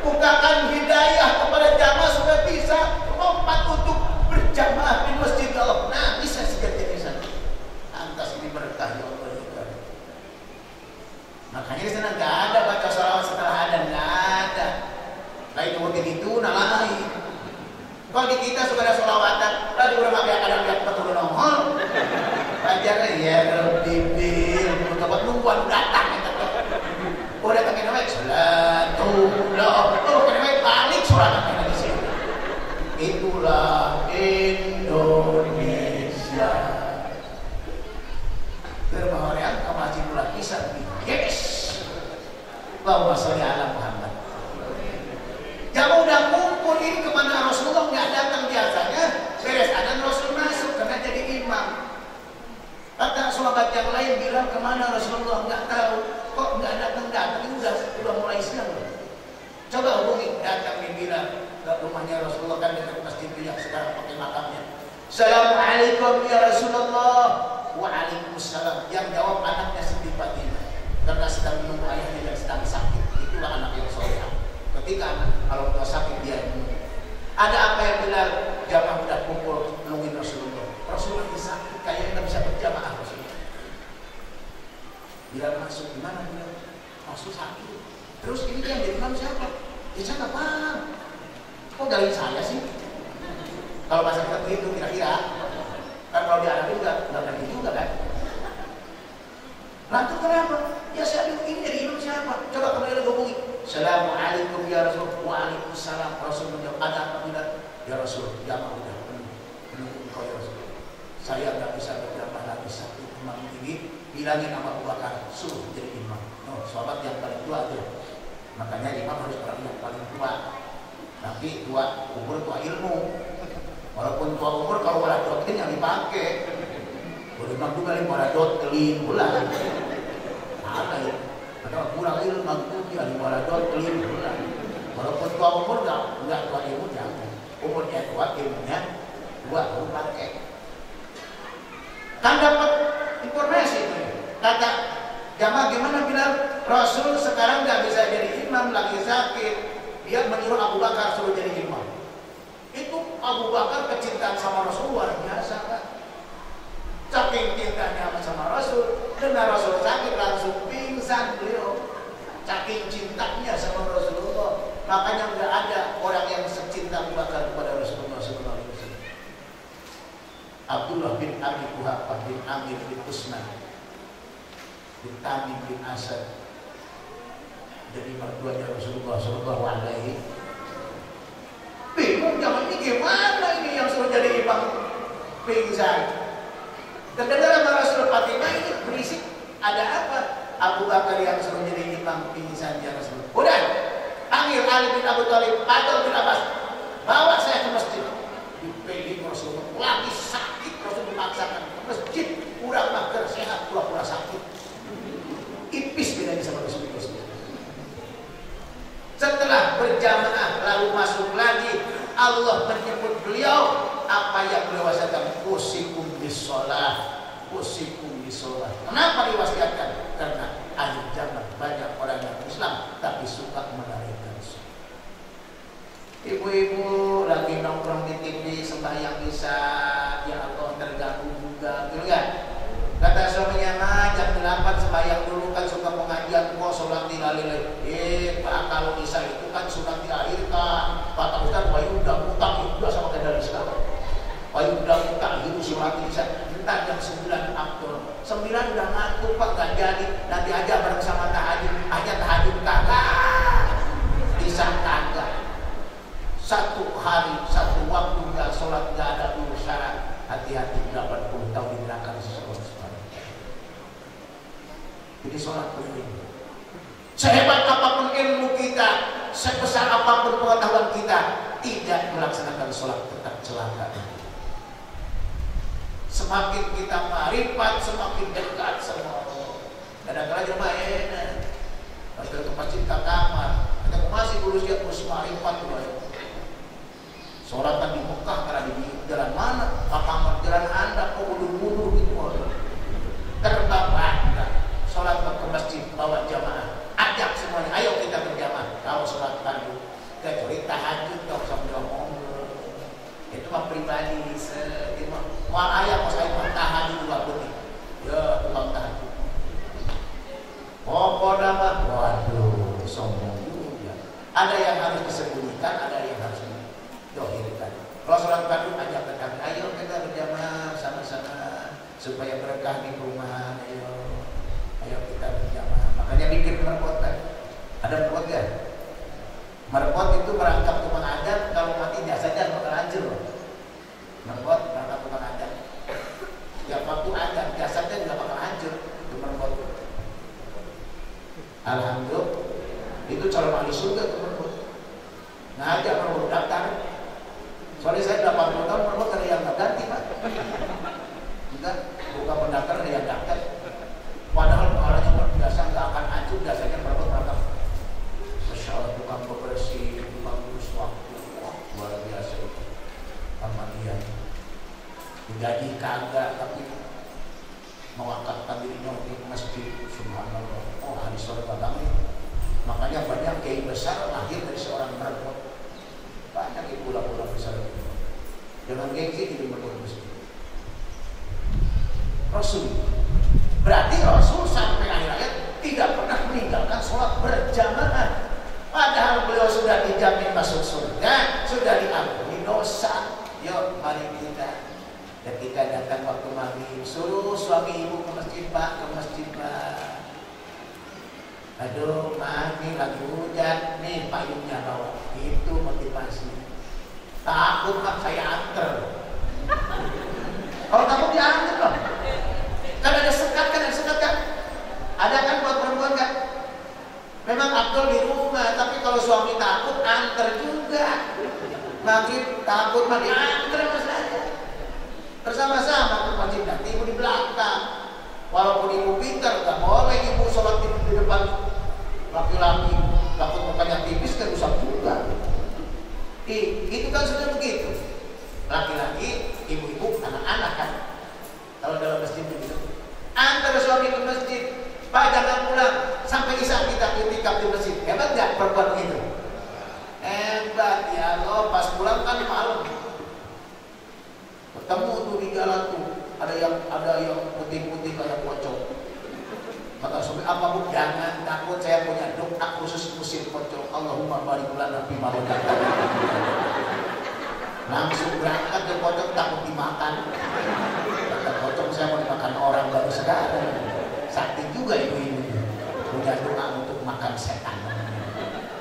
Bukakan hidayah kepada jamaah sudah bisa lompat untuk berjamaah di masjid Allah. Nah, bisa seperti sana. Lantas ini berkah ya Allah. Makanya di sana nggak ada baca sholawat setelah adzan, nggak ada. Lain mungkin itu nalai. Kalau di kita suka ada sholawatan, lalu udah pakai kadang lihat betul nongol. Baca ya bibir, untuk nungguan datang. Oh datangin namanya salatullah. Oh namanya balik sholat di sini. Itulah Indonesia. Bermaharian ke Masjidul Aqsa. Yes. Allahumma sholli ala Muhammad. Jangan udah kumpul ini kemana Rasulullah nggak datang biasanya. Beres adzan Rasul masuk karena jadi imam. Kata sahabat yang lain bilang kemana Rasulullah nggak tahu. Kok nggak datang? Ini udah mulai siang loh. Coba hubungi, datang dia bilang ke rumahnya Rasulullah kan dekat masjid yang sekarang pakai makamnya. Assalamualaikum ya Rasulullah. Waalaikumsalam. Yang jawab anaknya Siti Fatimah karena sedang menunggu ayahnya yang sedang sakit. Itulah anak yang soleh. Ketika anak kalau tua sakit dia menunggu. Ada apa yang bilang jamaah udah kumpul nungguin Rasulullah. Rasulullah sakit kayaknya nggak bisa berjamaah Rasulullah. Bila masuk gimana dia? Masuk sakit. Terus ini yang jadi imam siapa? Ya saya nggak paham. Kok dari saya sih? Kalau bahasa kita begitu kira-kira. Kan kalau di Arab juga nggak ngerti juga kan? Lantas kenapa? Ya saya bingung ini jadi imam siapa? Coba kembali lagi hubungi. Assalamualaikum ya Rasul. Waalaikumsalam. Rasul menjawab ada apa tidak? Ya Rasul, jamaah udah penuh kau ya Rasul. Saya nggak bisa berjamaah lagi sakit imam ini. Bilangin sama Abu Bakar, suruh jadi imam. No, sahabat yang paling tua tuh. Makanya imam harus orang yang paling tua. Tapi tua umur, tua ilmu. Walaupun tua umur, kalau waradot ini yang dipakai. Kalau imam juga nih waradot kelin bulan. Ada ya. Ada kurang ilmu itu dia di waradot kelin bulan. Walaupun tua umur nggak tua ilmu jangan. Umurnya tua, ilmunya tua baru pakai. Kan dapat informasi itu. Kata jamaah gimana bilang Rasul sekarang nggak bisa jadi imam lagi sakit. Dia menyuruh Abu Bakar suruh jadi imam. Itu Abu Bakar kecintaan sama Rasul luar biasa kan. Saking cintanya sama Rasul, dengar Rasul sakit langsung pingsan beliau. Saking cintanya sama Rasulullah. Makanya nggak ada orang yang secinta Abu Bakar kepada Rasulullah SAW. Abdullah bin Abi Quhafah bin Amir bin Usman bin Tamim bin Asad jadi mertuanya Rasulullah Sallallahu Alaihi. Bingung zaman ini gimana ini yang suruh jadi imam pingsan. Terdengar sama Rasul Fatimah ini berisik. Ada apa? Abu Bakar yang suruh jadi imam pingsan ya Rasulullah. Udah panggil Ali bin Abu Thalib, Fadl bin Abbas, bawa saya ke masjid. Dipilih Rasulullah lagi sakit, Rasul memaksakan ke masjid. Kurang mager, sehat, pura-pura sakit. Ipis bedanya sama Rasulullah. Setelah berjamaah lalu masuk lagi, Allah menyebut beliau apa yang beliau wasiatkan, usikum bisolah, usikum bisolah. Kenapa diwasiatkan? Karena akhir zaman banyak orang yang Islam tapi suka melarikan sholat. Ibu-ibu lagi nongkrong di TV sembahyang bisa, ya Allah terganggu juga, gitu kan? Kata suaminya, mah jam 8 sembahyang dulu kan suka pengajian kok sholat dilalilai. Pak kalau bisa itu kan sudah diakhirkan. Kata Ustaz, wah udah mutang itu sama kayak dari sekarang. Wah udah mutang itu si mati bisa. Entar jam 9 Abdul. 9 udah ngantuk Pak, gak jadi. Nanti aja bareng sama tahajud. Hanya tahajud kagak. Bisa kagak. Satu hari, satu waktu gak sholat, gak ada urusan. Hati-hati 80 tahun di neraka seseorang. Jadi sholat penting. Sehebat apapun ilmu kita, sebesar apapun pengetahuan kita, tidak melaksanakan sholat tetap celaka. Semakin kita marifat, semakin dekat sama Allah. Kadang-kadang jemaah enak. Pas ke masjid ke kamar, kita masih urus dia terus marifat tuh. Sholatan di Mekah karena di jalan mana? Kamar jalan Anda kok mundur-mundur gitu. Terbang Anda. Sholat ke masjid, bawa jamaah, ajak semuanya, ayo kita berjamaah. Kalau sholat fardu, kecuali tahajud, dong sambil ngomong. Itu mah pribadi, mau ayah mau saya mau tahajud juga putih, ya tukang tahajud. Pokoknya mah, waduh, sombong juga. Ada yang harus disembunyikan, ada yang harus didohirkan. Kalau sholat fardu, ajak tetangga, ayo kita berjamaah sama-sama supaya berkah di rumah, ayo kita berjamaah. Makanya bikin merpot kan. Ada merpot kan? Merpot itu merangkap tukang adat, kalau mati jasanya bakal hancur. Merpot merangkap tukang adat. Tiap waktu adat jasanya nggak bakal hancur. Itu merpot. Alhamdulillah. Itu calon ahli surga itu merpot. Ngajak merpot daftar. Soalnya saya 80 tahun merpot ada yang nggak ganti Pak. Enggak, bukan pendaftar ada yang daftar. Padahal pahalanya luar biasa, nggak akan hancur, dasarnya merangkap. Masya Allah, tukang bebersih, tukang urus waktu, wah luar biasa itu. Pemanian, gaji kagak, tapi mewakafkan dirinya untuk masjid, subhanallah. Oh hadis surga banget. Makanya banyak kiai besar lahir dari seorang merpot. Banyak ibu pulang besar itu. Jangan gengsi jadi merpot masjid. Rasul. Berarti Rasul sampai akhir hayat tidak pernah meninggalkan sholat berjamaah. Padahal beliau sudah dijamin masuk surga, sudah diampuni dosa. Yuk mari kita ketika datang waktu maghrib, suruh suami ibu ke masjid Pak, ke masjid Pak. Aduh, mami lagi hujan, nih payungnya bawa. Itu motivasi. Takut Pak saya anter. Kalau takut diantar loh. Kan ada sekat kan? Ada kan buat perempuan kan? Memang Abdul di rumah, tapi kalau suami takut antar juga. Maghrib takut mah diantar mas aja. Bersama-sama ke masjid, nanti ibu di belakang. Walaupun ibu pintar, nggak boleh ibu sholat di depan laki-laki. Takut mukanya tipis kan rusak juga. Itu kan sudah begitu. Laki-laki, ibu-ibu, anak-anak kan. Kalau dalam masjid begitu. Antara suami ke masjid, Pak jangan pulang sampai isya kita itikaf di masjid. Hebat nggak perempuan begitu? Hebat ya Allah. Pas pulang kan malam. Ketemu tuh di jalan tuh ada yang putih-putih kayak pocong. Kata suami, apa Bu? Jangan takut, saya punya doa khusus usir pocong. Allahumma barik lana fi ma razaqtana. Langsung berangkat ke pocong, takut dimakan. Kata pocong, saya mau dimakan orang baru sekarang. Sakti juga ibu-ibu punya doa untuk makan setan.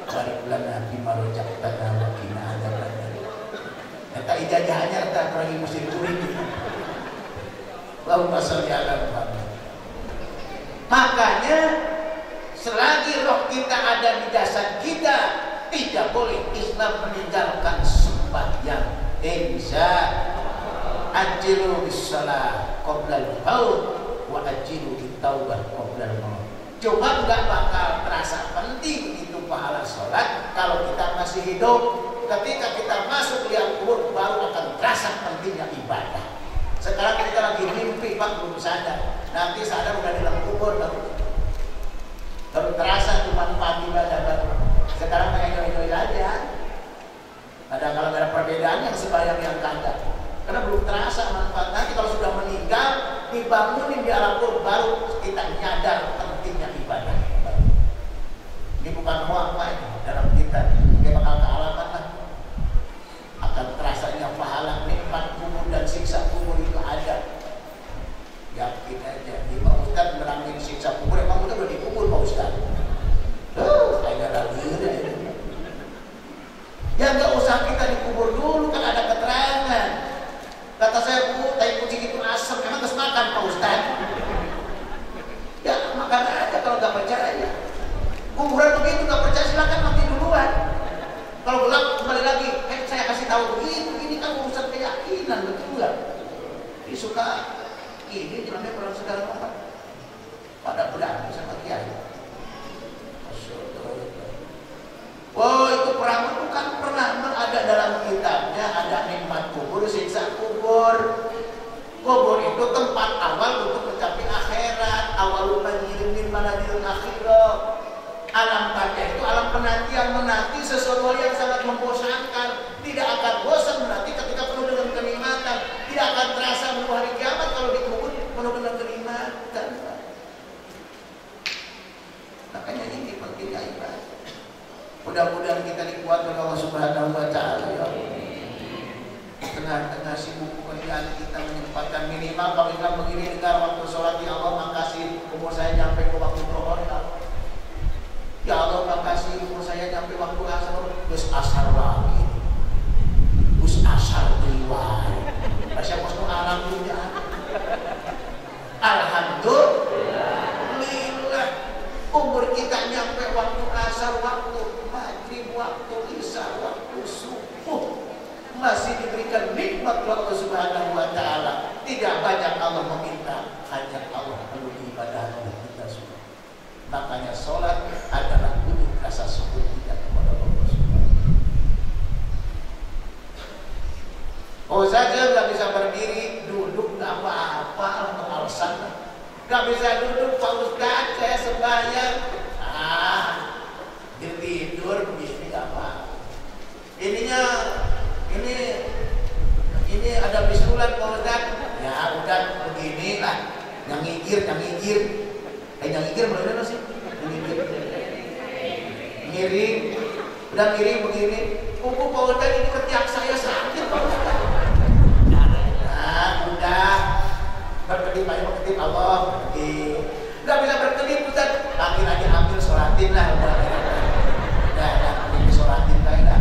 Barik lana fi ma razaqtana wa qina adzabannar. Kata ijazahnya kata lagi mesti curi gitu. Allahumma sholli ala Muhammad. Makanya selagi roh kita ada di jasad kita, tidak boleh Islam meninggalkan sembahyang. Insya ajilu bis-shalah qabla al-maut wa ajilu bit-taubah qabla al-maut. Cuma nggak bakal terasa penting itu pahala sholat kalau kita masih hidup. Ketika kita masuk liang kubur baru akan terasa pentingnya ibadah. Sekarang kita lagi mimpi Pak, belum sadar. Nanti sadar udah di dalam kubur baru terasa cuma manfaat ibadah baru. Sekarang kayak joy-joy aja. ada dalam kitabnya, ada nikmat kubur, siksa kubur. Kubur itu tempat awal untuk mencapai akhirat. Awalul manzilin min manazilil akhirah. Alam barzah itu alam penantian, menanti sesuatu yang sangat membosankan. Tidak akan bosan menanti ketika penuh dengan kenikmatan. Tidak akan terasa menunggu hari kiamat kalau dikubur penuh dengan kenikmatan. Makanya ini pentingnya ibadah. Mudah-mudahan kita dikuatkan oleh Allah Subhanahu wa taala ya Allah. Tengah-tengah sibuk pekerjaan kita menyempatkan minimal kalau kita begini dengar waktu sholat, ya Allah makasih umur saya nyampe ke waktu zuhur. Ya Allah makasih umur saya nyampe waktu asar. Terus asar lagi. Terus asar keluar. Saya pasti alhamdulillah. Alhamdulillah. Umur kita nyampe waktu asar, waktu maghrib, waktu isya, waktu subuh. Masih diberikan nikmat oleh Allah Subhanahu wa taala. Tidak banyak Allah meminta, hanya Allah perlu ibadah oleh kita semua. Makanya sholat adalah wujud rasa syukur kita kepada Allah Subhanahu. Oh saja nggak bisa berdiri, duduk nggak apa-apa untuk alasan. Nggak bisa duduk, Pak Ustaz saya sembahyang. Tidur begini apa? Ini ada bisulan Pak Ustaz. Ya udah beginilah. Yang ngigir. Yang ngigir bener sih? Miring. Udah miring begini. Pak Ustaz ini ketiak saya sakit Pak Ustaz. Nah, udah. Berkedip aja berkedip Allah. Nggak bisa berkedip Ustaz. Panggil aja ambil sholatin lah. Ini sholatin lah.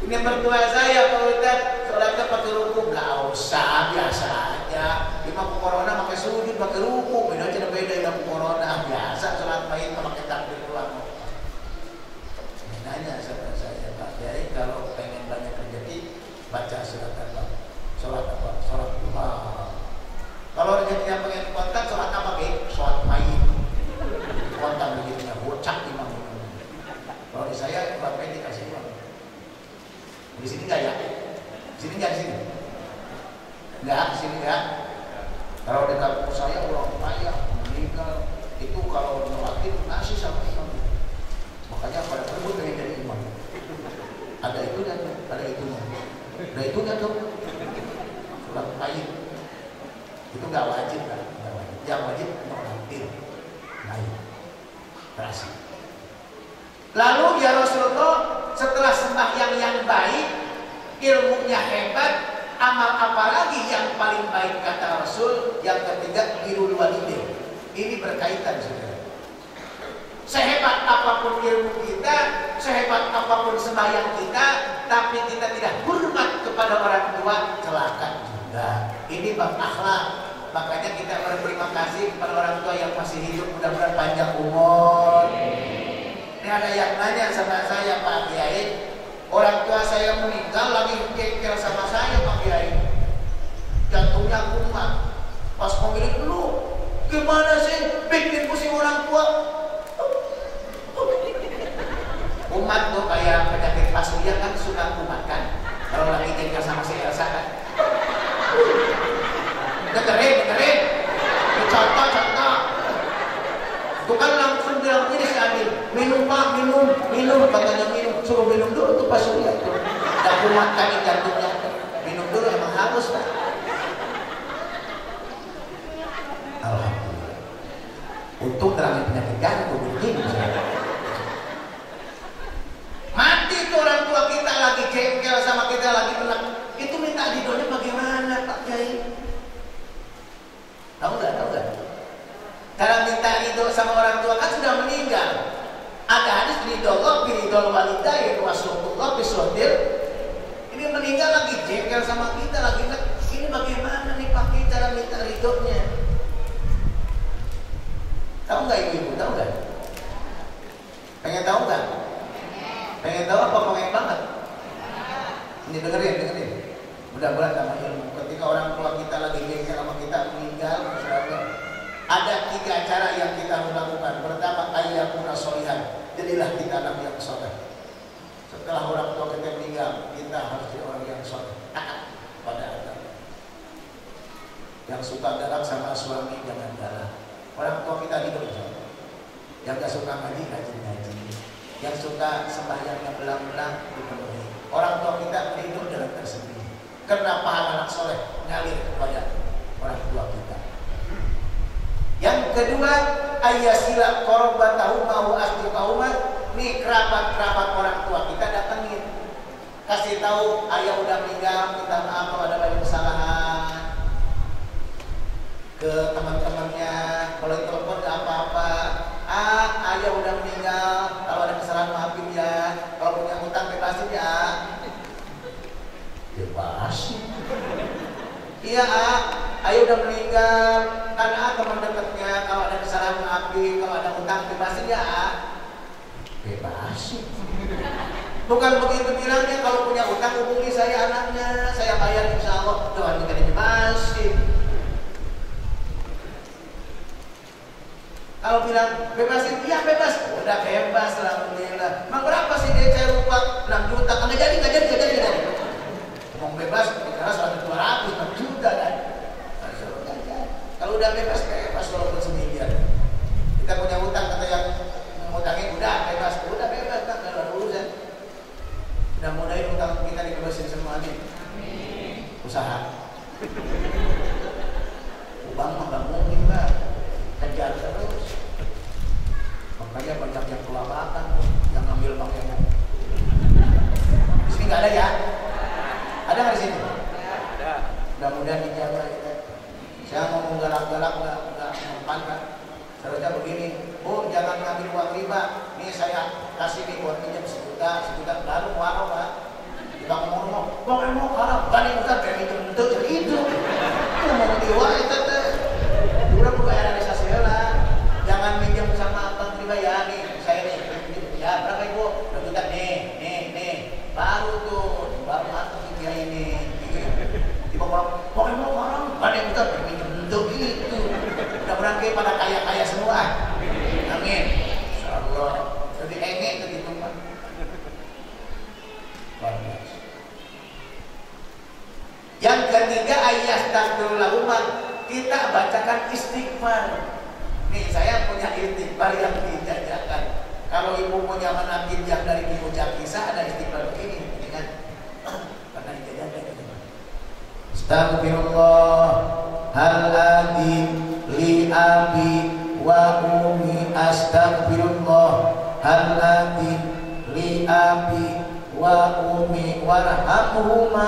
Ini mertua saya Pak Ustaz, sholatnya pakai ruku. Gak usah, biasa aja. Imam corona pakai sujud, pakai ruku. Beda aja beda imam corona. Biasa sholat baik pakai takbir doang. Nanya sama saya Pak Kiai, kalau pengen banyak rezeki baca surat apa? Sholat apa? Sholat duha. Kalau rezekinya pengen kontak, sholat apa Kiai? Sholat baik. Kontak begitunya, bocah imam. Kalau di saya bapak dikasih uang. Di sini enggak ya? Di sini enggak, di sini? Enggak, di sini enggak. Kalau di kampung saya orang kaya meninggal itu kalau melatih nasi sama imam. Makanya pada tersebut pengen jadi imam. Ada itunya tuh, ada itunya. Ada itunya tuh. Surat pahit. Itu enggak wajib kan? Enggak wajib. Yang wajib melatih. Naik. Terasi. Lalu ya Rasulullah, setelah sembahyang yang baik, ilmunya hebat, amal apa lagi yang paling baik kata Rasul? Yang ketiga, birrul walidain. Ini berkaitan saudara. Sehebat apapun ilmu kita, sehebat apapun sembahyang kita, tapi kita tidak hormat kepada orang tua, celaka juga. Ini bab akhlak. Makanya kita berterima kasih kepada orang tua yang masih hidup, mudah-mudahan panjang umur. Ini ada yang nanya sama saya, Pak Kiai, orang tua saya meninggal lagi kekeh sama saya Pak Kiai, jantungnya kumat. Pas pemilik dulu, gimana sih bikin pusing orang tua? Kumat tuh kayak penyakit pasuria kan, suka kumat kan? Kalau lagi kekeh sama si Elsa kan? Dengerin. Contoh. Itu kan langsung bilang ini si Adil, minum Pak, minum, katanya minum, suruh minum dulu tuh pas surya tuh, udah kumat kan jantungnya, minum dulu emang harus Pak. Alhamdulillah. Untung terangin penyakit jantung begini. Mati tuh orang tua kita lagi jengkel sama kita lagi benak, itu minta didonya bagaimana Pak Kiai? Tahu nggak? Cara minta ridho sama orang tua kan sudah meninggal. Ada hadis ridho biridhol walidain wasrullah bisuhdil. Ini meninggal lagi jengkel sama kita lagi. Ini bagaimana nih pakai cara minta ridhonya? Tahu nggak ibu? Tahu nggak? Pengen tahu nggak? Pengen tahu apa pengen banget? Ini dengerin. Mudah-mudahan sama ilmu. Ketika orang tua kita lagi jengkel sama kita meninggal, ada 3 cara yang kita harus lakukan. Pertama, ayyakuna sholihan. Jadilah kita anak yang soleh. Setelah orang tua kita meninggal, kita harus jadi orang yang soleh. Pada agama. Yang suka galak sama suami jangan galak. Orang tua kita hidup insyaallah. Yang gak suka ngaji, ngaji. Yang suka sembahyang yang belang-belang dipenuhi. Orang tua kita hidup dengan tersendiri. Karena pahala anak soleh ngalir kepada orang tua kita. Yang kedua, ayyasila qarabatahuma wa asdiqahuma. Nih kerabat-kerabat orang tua kita datangin. Kasih tahu ayah udah meninggal, minta maaf kalau ada banyak kesalahan. Ke teman-temannya, kalau telepon gak apa-apa. Ayah udah meninggal, kalau ada kesalahan maafin ya. Kalau punya hutang bebasin ya. Bebasin? Iya, ayah udah meninggal. Kan teman dekatnya, kalau ada kesalahan maafin, kalau ada hutang bebasin ya. Bebasin. Bukan begitu bilangnya, kalau punya hutang hubungi saya anaknya, saya bayar insya Allah. Tuhan kita dibebasin. Kalau bilang bebasin, iya bebas. Udah bebas, alhamdulillah. Emang berapa sih dia saya lupa? 6 juta. Nggak jadi. Ngomong bebas, karena 200, 6 juta kan. Kalau udah bebas walaupun semiliar. Kita punya hutang, kata yang ngutangin udah bebas, kan nggak ada urusan. Mudah-mudahan hutang kita dibebasin semuanya. Usaha. Ubang mah nggak mungkin lah. Kejar terus. Makanya banyak yang kelabakan, yang ngambil bank yang di sini nggak ada ya? Ada nggak di sini? Ada. Mudah-mudahan dijaga ya. Saya ngomong galak-galak nggak mempan kan. Seharusnya begini, Bu, jangan ngambil uang riba. Nih saya kasih nih buat pinjam sejuta baru warung Pak. Kita ngomong, kok emang haram? Bani bukan kayak itu itu. Ngomong diwa itu teh. Udah buka realisasi lah. Jangan minjem sama abang riba ya nih. Saya nih, ya berapa Ibu? 2 juta nih. Baru tuh, baru masuk dia ini. Tiba orang, kok emang haram? Bani bukan kayak itu. Mudah-mudahan kita pada kaya-kaya semua. Amin. Insyaallah. Jadi engek begitu Pak. Yang ketiga ayyastagfirullah, kita bacakan istighfar. Nih saya punya istighfar yang dijajakan. Kalau ibu punya manakib yang dari ibu Jakisa ada istighfar begini, kan? Karena dijajakan gitu. Astagfirullah halladzi li abi wa ummi, astagfirullah halladzi li abi wa ummi warhamhuma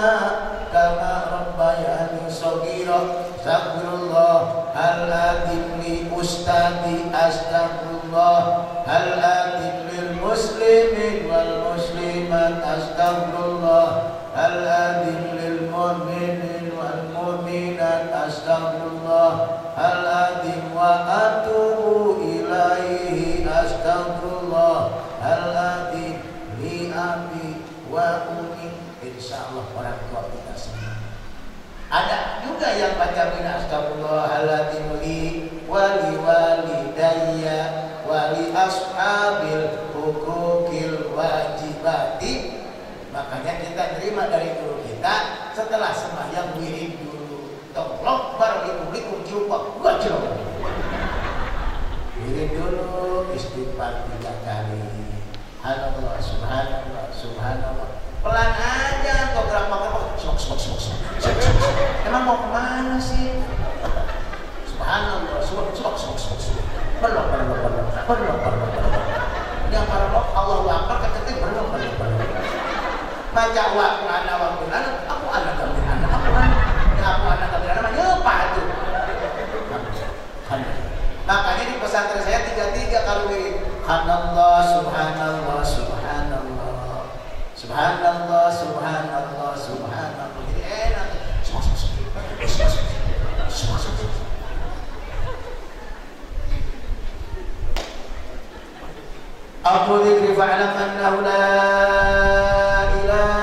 kama rabbayani shaghira. Astagfirullah halladzi li ustadi, astagfirullah halladzi lil muslimin wal muslimat, astagfirullah halladzi lil mu'minin wal mu'minat, astagfirullah halladzi wa atubu ilaihi, astagfirullah halladzi li abi wa ummi. Insyaallah orang tua kita semua. Ada juga yang baca mina astagfirullahaladzim li wali walidayya wali ashabil hukukil wajibati. Makanya kita terima dari guru kita setelah sembahyang wirid dulu. Tolong baru likum jumpa wajib. Wirid dulu, istighfar 3 kali. Subhanallah, subhanallah, subhanallah. Pelan aja, kok gerak-gerak sok. Emang mau kemana sih? Subhanallah, sok. Belum. Yang belum Allahu Akbar kecetik belum. Baca waktu aku anak gambiran, aku anak gambiran nyepa itu. Makanya di pesantren saya 3 kalau wirid. Subhanallah, subhanallah, subhanallah. Subhanallah, subhanallah, subhanallah. Jadi enak. Aku dzikri fa'lam annahu la ilaha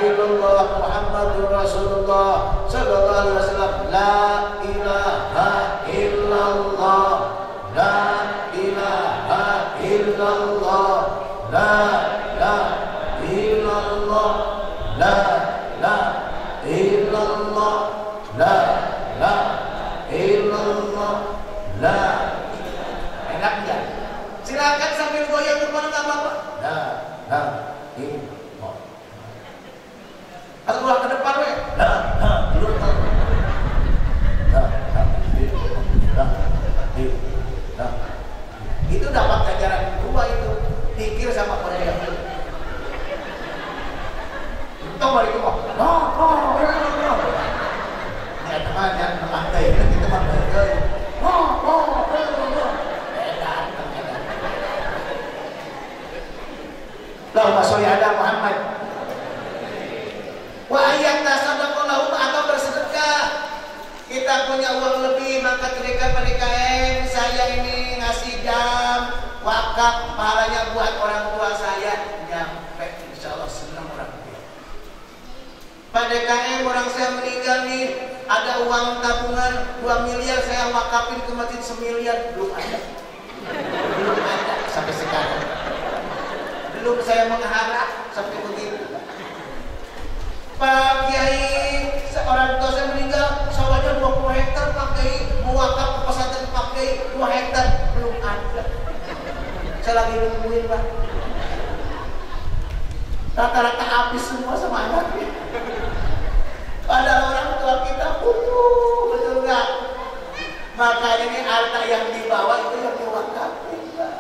illallah Rasulullah sallallahu alaihi wasallam, la ilaha illallah, la ilaha illallah, la illallah, la illallah, la illallah, la. Enak enggak? Silakan sambil goyang kemana nggak apa-apa. La illallah. Atau keluar ke depan we. La illallah. Itu dapat ajaran kedua itu. Pikir sama orang yang itu. Tahu balik itu kok. Ya teman yang memakai kita memakai. Allahumma sholli ala Muhammad. Wa ayyata sadaqallahu atau bersedekah. Kita punya uang lebih maka ketika PDKM saya ini ngasih jam wakaf pahalanya buat orang tua saya nyampe insyaallah senang orang tua. PDKM orang saya meninggal nih ada uang tabungan 2 miliar saya wakafin ke masjid 1 miliar belum ada sampai sekarang. Belum saya mengharap sampai begitu. Pak Kiai, seorang tua saya meninggal, sawahnya 20 hektar Pak Kiai, mau wakaf ke pesantren Pak Kiai 2 hektar belum ada. Saya lagi nungguin Pak. Rata-rata habis semua sama anaknya. Padahal orang tua kita betul nggak? Makanya ini harta yang dibawa itu yang diwakafin Pak.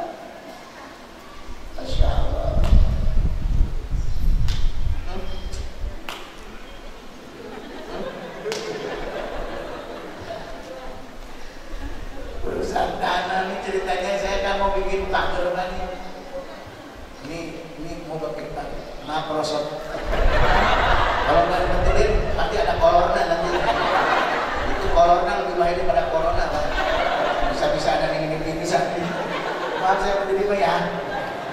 Masya Allah. Urusan dana nih ceritanya saya kan mau bikin pagar nih. Ini mau bikin pagar. Maaf prosot. Kalau nggak dibetulin pasti ada corona nanti. Itu corona lebih bahaya daripada corona Pak. Bisa-bisa ada yang bisa. Maaf saya berdiri Pak ya.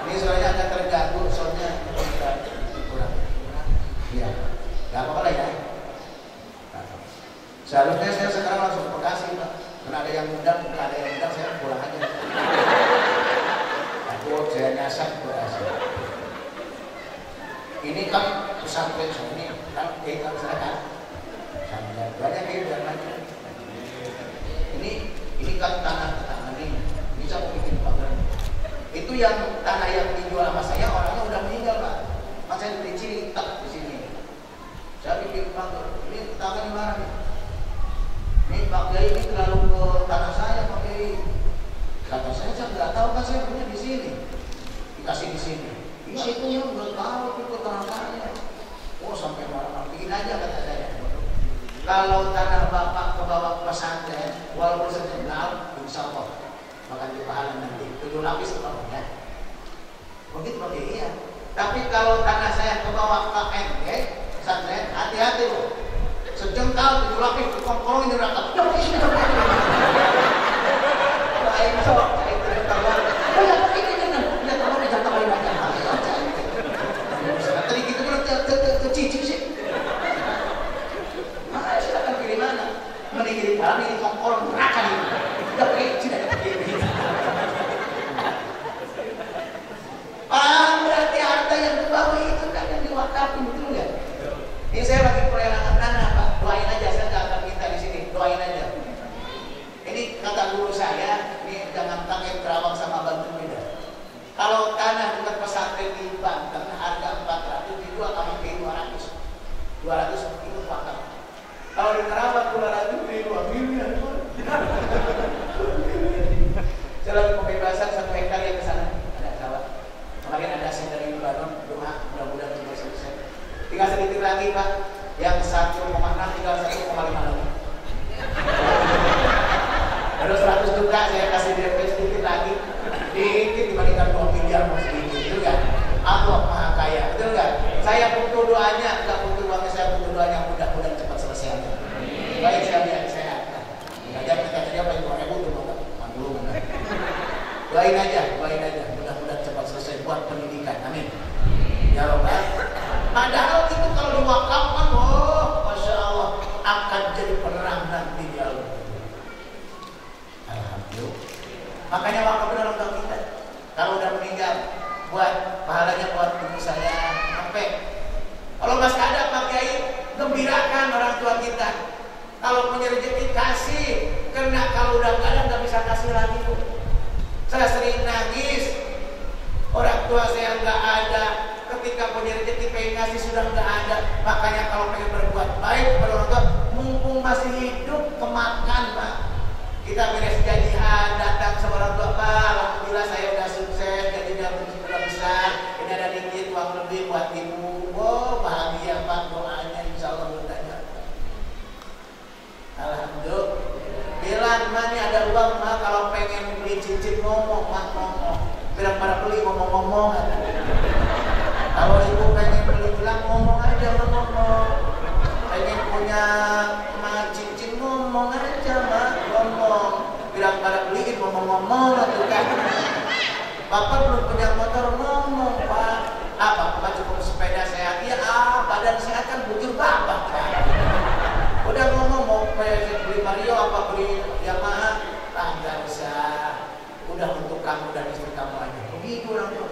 Ini soalnya agak terganggu soalnya kurang. Iya. Gak apa-apa lah ya. Seharusnya saya sekarang langsung ke Bekasi Pak. Karena ada yang undang, bukan ada yang undang, saya pulang aja. Aku saya nyasar ke Bekasi. Ini kan pesantren ini kan kan saya kan. Banyak yang udah lagi. Ini kan tanah ini. Ini saya bikin pagar. Itu yang tanah yang dijual sama saya orangnya udah meninggal Pak. Mas saya beli ciri tak di sini. Saya bikin pagar. Ini tanah di mana nih? Ini Pak Kiai ini terlalu ke tanah saya Pak Kiai. Kata saya nggak tahu kan saya punya di sini. Dikasih di sini. Di situ ya nggak tahu itu tanah saya. Oh sampai marah-marah bikin aja kata saya. Kalau tanah bapak ke bawah pesantren, walaupun sejenggam, insya Allah makan di pahala nanti 7 lapis ya. Begitu Pak Kiai ya. Tapi kalau tanah saya ke bawah ke NG pesantren, hati-hati loh. Sejengkal 7 lapis kolong ini neraka. Lain sok, saya tertawa. Oh ya, ini dia tahu dia jatuh kali banyak. Tadi gitu kan kecicip sih. Nah, silakan pilih mana. Mending di dalam ini kolong neraka ini. Tidak pakai tidak pakai ini. Berarti harta yang dibawa itu kan yang diwakafin betul nggak? Ini saya lagi pelelangan tanah Pak. Doain aja, saya nggak akan minta di sini. Doain aja. Ini kata guru saya, ini jangan pakai Kerawang sama Banten beda. Kalau tanah dekat pesantren di Banten harga 400 dijual sama ke 200. 200 itu wakaf. Kalau di Kerawang 200 di 2 miliar. Saya lagi pembebasan 1 hektar yang ke sana. Ada sawah. Kemarin ada aset dari Lebanon, doa mudah-mudahan sudah selesai. Tinggal sedikit lagi Pak, yang 1,6 tinggal 1,5 lagi. Terus 100 juta saya kasih DP sedikit lagi, dikit dibandingkan 2 miliar masih sedikit, betul nggak? Allah maha kaya, betul nggak? Saya butuh doanya, nggak butuh uangnya, saya butuh doanya mudah-mudahan cepat selesai. Baik saya biar sehat. Aja kita tadi apa yang 2.000 tuh dulu benar. Doain aja, mudah-mudahan cepat selesai buat pendidikan, amin. Ya Rabbal. Padahal itu kalau diwakafkan, oh, masya gembirakan orang tua kita. Kalau punya rezeki kasih, karena kalau udah nggak ada nggak bisa kasih lagi. Saya sering nangis, orang tua saya nggak ada. Ketika punya rezeki pengen ngasih sudah nggak ada. Makanya kalau pengen berbuat baik kepada orang tua, mumpung masih hidup kemakan, Pak. Kita beres gajian, datang sama orang tua, Pak, alhamdulillah saya udah sukses, gajinya sudah besar, ini ada dikit uang lebih buat ibu. Oh bahagia Pak, doanya insya Allah mudahnya. Alhamdulillah. Bilang mana ada uang mah, kalau pengen beli cincin ngomong mah ngomong. Bilang pada beli ngomong-ngomong. Kalau ibu pengen beli bilang ngomong aja mah ngomong. Pengen punya mah cincin ngomong aja mah ngomong. Bilang pada beliin ngomong-ngomong tuh kan. Bapak belum punya motor ngomong Pak. Bapak cukup sepeda sehat ya. Badan sehat kan bujur Bapak Pak. Udah ngomong mau beli Mario apa beli Yamaha, nggak usah. Udah untuk kamu dan istri kamu aja. Begitu orang tua.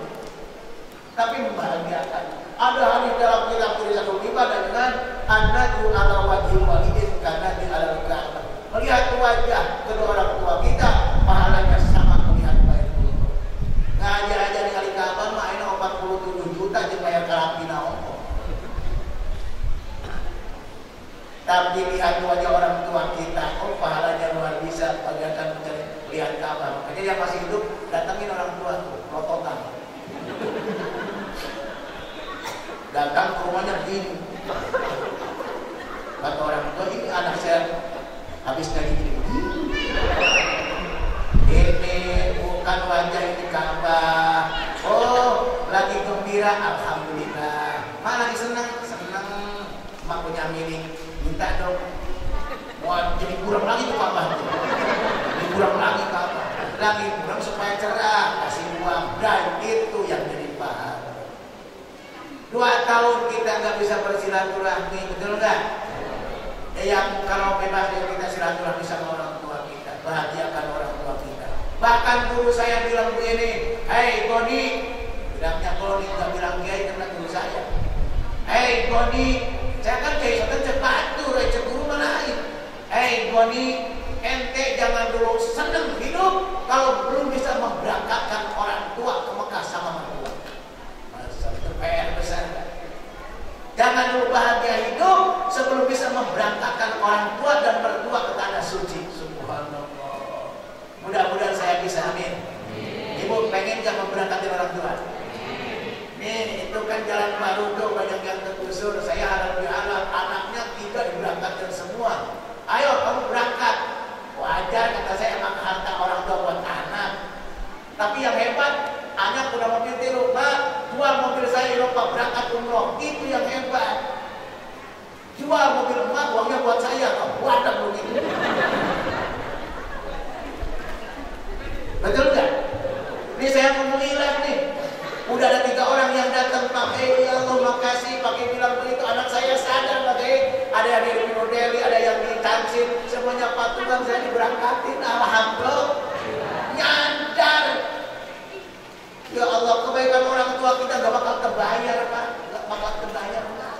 Tapi membahagiakan. Ada hadis dalam kitab Risalah ibadah dengan anadu ala wajhi walidin karena di alam Ka'bah. Melihat wajah kedua orang tua kita, pahalanya sama melihat baik dulu. Ngaji aja di kali Ka'bah mah ini 47 juta jeung bayar karantina ongkos. Tapi lihat wajah orang tua kita, oh pahalanya luar biasa, bagaikan mencari lihat Ka'bah. Makanya yang masih hidup datangin orang tua tuh, rototan. Datang ke rumahnya begini. Kata orang tua, ini anak saya habis dari gini. Ini bukan wajah ini Ka'bah. Oh, lagi gembira, alhamdulillah. Malah lagi senang, mak punya milik. Minta dong, mau jadi kurang lagi tuh Ka'bah, jadi kurang lagi Ka'bah, lagi kurang supaya cerah, kasih uang, dan itu yang jadi pahala. 2 tahun kita nggak bisa bersilaturahmi, betul nggak? Yang kalau bebas dari kita silaturahmi sama orang tua kita, bahagiakan orang tua kita. Bahkan guru saya bilang begini, hei Goni, bilangnya Goni, nggak bilang Kiai karena guru saya. Hei Goni, saya kan kayak sobat cepatur, guru mana lain. Hei Goni, ente jangan dulu seneng hidup kalau belum bisa memberangkatkan orang tua ke Mekah sama mertua. Masa itu PR besar kan? Jangan dulu bahagia hidup sebelum bisa memberangkatkan orang tua dan mertua ke tanah suci. Subhanallah. Mudah-mudahan saya bisa, amin. Ibu pengen gak memberangkatkan orang tua? Nih, itu kan jalan baru tuh, banyak yang tergusur. Saya harap anaknya tidak diberangkatkan semua. Ayo kamu berangkat. Wajar kata saya, emang harta orang tua buat anak. Tapi yang hebat, anak udah mobil tiru, Pak, jual mobil saya lupa berangkat umroh. Itu yang hebat. Jual mobil emak, uangnya buat saya. Buat begitu. Betul gak? Ini saya ngomong ilah nih. Udah ada 3 orang yang datang pakai, ya Allah makasih, pakai bilang begitu, anak saya sadar pakai, ada yang di New Delhi, ada yang di Tansin, semuanya patungan saya diberangkatin, alhamdulillah, nyadar. Ya Allah, kebaikan orang tua kita gak bakal terbayar Pak, gak bakal terbayar Pak.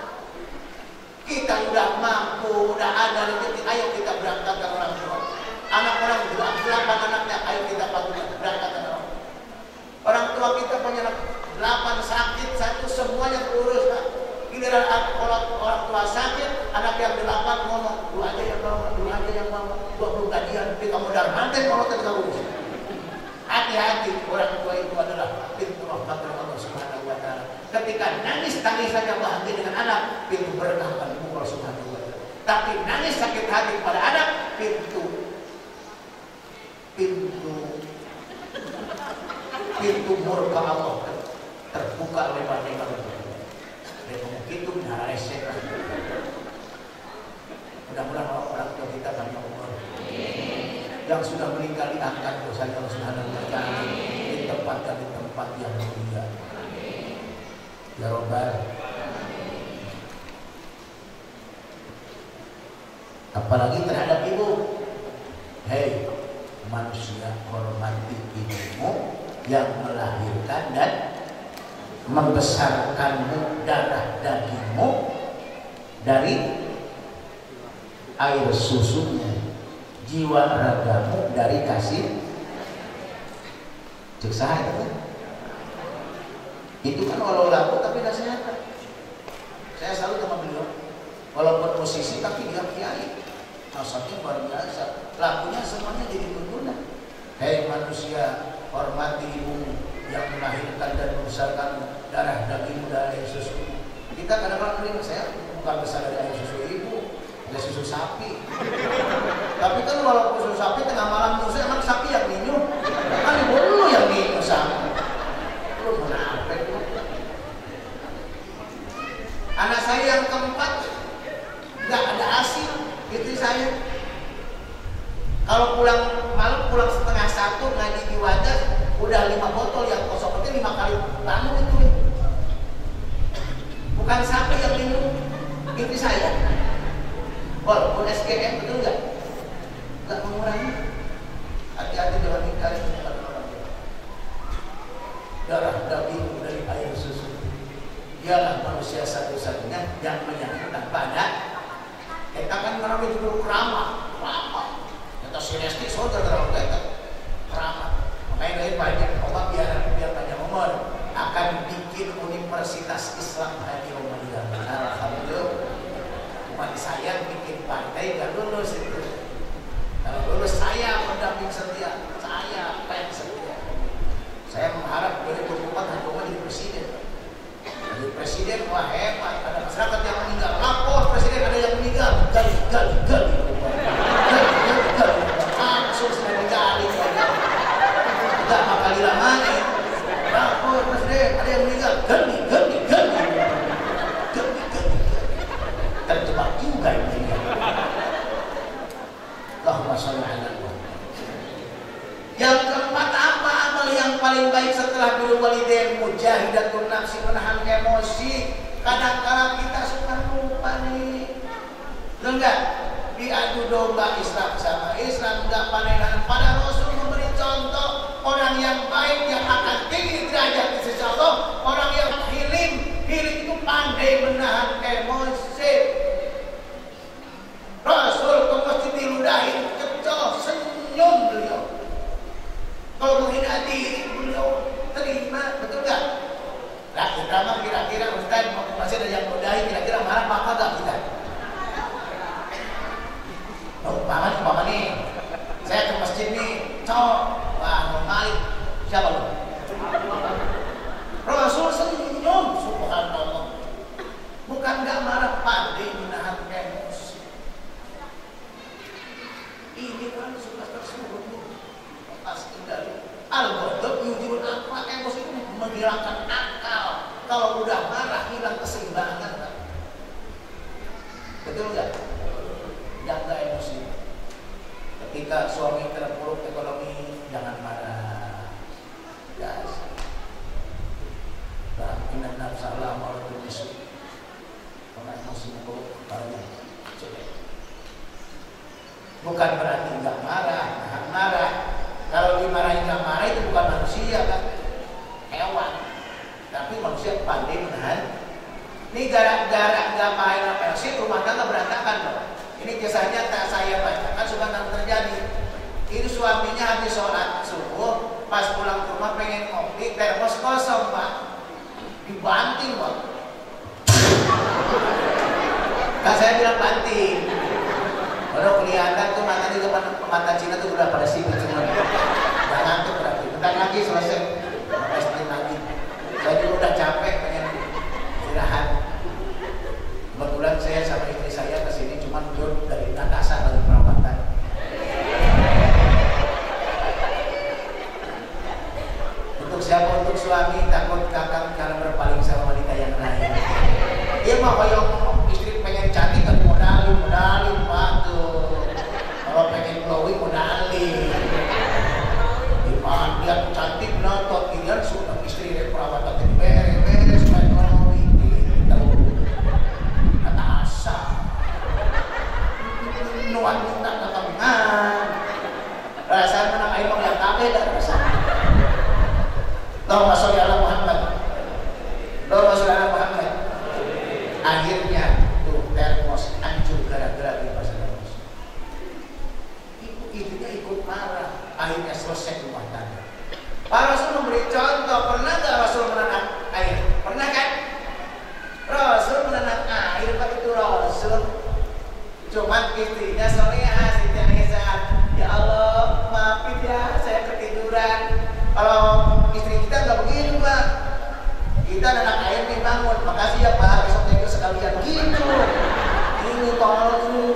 Kita udah mampu, udah ada rezeki, ayo kita berangkatkan orang tua. Anak orang 8 anaknya, ayo kita patungan berangkatkan orang tua. Orang tua kita punya 8 sakit, 1 semuanya terurus Pak. Giliran orang tua sakit, anak yang 8 ngomong, lu aja yang mau, 20 gajian, tapi kamu udah manten kalau terurus. Hati-hati, orang tua itu adalah pintu rahmat dari Allah Subhanahu wa Ta'ala. Ketika nangis saja bahagia dengan anak, pintu berkah akan Allah Subhanahu wa Ta'ala. Tapi nangis sakit hati kepada anak, pintu murka Allah terbuka lebar-lebar. Begitu benar esek. Mudah-mudahan orang tua kita banyak umur. Yang sudah meninggal diangkat dosanya Allah Subhanahu wa Ta'ala, ditempatkan di tempat yang mulia. Ya Rabbal. Apalagi terhadap ibu. Hei manusia, hormati ibumu yang melahirkan dan membesarkanmu, darah dagingmu dari air susunya, jiwa ragamu dari kasih. Cek saha itu kan walau laku tapi nasihat. Saya selalu sama beliau, walaupun musisi tapi dia kiai, maksudnya luar biasa, lakunya semuanya jadi tuntunan. Hei manusia, hormati ibumu yang melahirkan dan membesarkan darah dagingmu dan air susu. Kita kadang-kadang bilang, saya bukan besar dari air susu ibu, dari susu sapi. Tapi kan walaupun susu sapi tengah malam musuh, emang sapi yang minum, kan ibu lu yang minum sapi. Lu menapet lu. Anak saya yang keempat nggak ada hasil, istri saya. Kalau pulang malam, pulang setengah satu ngaji di wadah, udah 5 botol yang kosong, berarti 5 kali bangun itu. Bukan sapi yang minum, istri saya. Walaupun SGM, betul nggak? Nggak mengurangi. Hati-hati dengan ingkari kepada orang tua. Darah daging dari air susu. Dialah manusia satu-satunya yang menyangkutkan pada. Kita kan orang itu dulu ramah. Kita sinesti saudara kita ramah. Makanya dari banyak Allah biar banyak umur akan bikin Universitas Islam Haji Romadiyah. Alhamdulillah. Umat saya bikin partai gak lulus itu. Kalau lulus saya pendamping setia, saya pen setia. Saya mengharap 2024 Haji Umar jadi presiden. Jadi presiden wah hebat, ada masyarakat yang meninggal, lapor presiden ada yang meninggal, gali, langsung sudah digali. Tidak bakal lama lapor presiden ada yang meninggal, gali. Terjebak juga ini. Allahumma sholli ala Muhammad. Yang keempat apa amal yang paling baik setelah birrul walidain? Mujahidatun nafsi, menahan emosi. Kadang-kadang kita suka lupa nih. Enggak diadu domba Islam sama Islam, enggak panenan. Pada Rasul memberi contoh orang yang baik yang akan tinggi derajat di sisi Allah, orang yang hilim itu pandai menahan emosi. Rasul ke masjid diludahin, kecil, senyum beliau. Kalau menghina diri beliau terima, betul nggak? Nah kita mah kira-kira Ustaz mau ke masjid ada yang ludahin, kira-kira marah apa enggak kita? Oh, paman nih, saya ke masjid nih, cowok, wah normalik, siapa lu? Rasul senyum, subhanallah. Bukan nggak marah, pandai menahan emosi. Ini kan sudah tersebut pasti dari al-ghadab yujibul akhlak. Emosi itu menghilangkan akal. Kalau udah marah hilang keseimbangan kan? Betul nggak? Jaga emosi. Ketika suami terpuruk ekonomi, jangan marah. Gas. Inna nafsa la'amaratun bisu'. Karena emosi buruk banyak. Bukan berarti nggak marah, nahan marah. Kalau dimarahin nggak marah itu bukan manusia kan, hewan. Tapi manusia pandai menahan. Ini gara-gara nggak main emosi, rumah tangga berantakan loh. Ini kisahnya tak saya bacakan, suka terjadi. Itu suaminya habis sholat subuh, pas pulang ke rumah pengen ngopi, termos kosong pak, dibanting pak. Kan saya bilang banting. Baru kelihatan tuh matanya juga mata Cina tuh udah pada sibuk semua. Udah ngantuk berarti. Bentar lagi selesai. Pasti lagi. Saya juga udah capek pengen istirahat. Kebetulan saya sama istri saya kesini cuma duduk dari Natasha lagi perawatan. Untuk siapa? Untuk suami takut kakak kalau berpaling sama wanita yang lain. Dia mah kayak istri pengen cantik kan modalin pak tuh. Kalau pengen glowing modalin. Dimana dia cantik nonton dia sudah istri dari perawatan jadi beres main glowing gitu. Natasha. istrinya solehah, Siti Aisyah. Ya Allah, maafin ya, saya ketiduran. Kalau istri kita nggak begitu, Pak. Kita anak ayam nih bangun, makasih ya Pak, besok itu sekalian gitu. Ini tolong ini.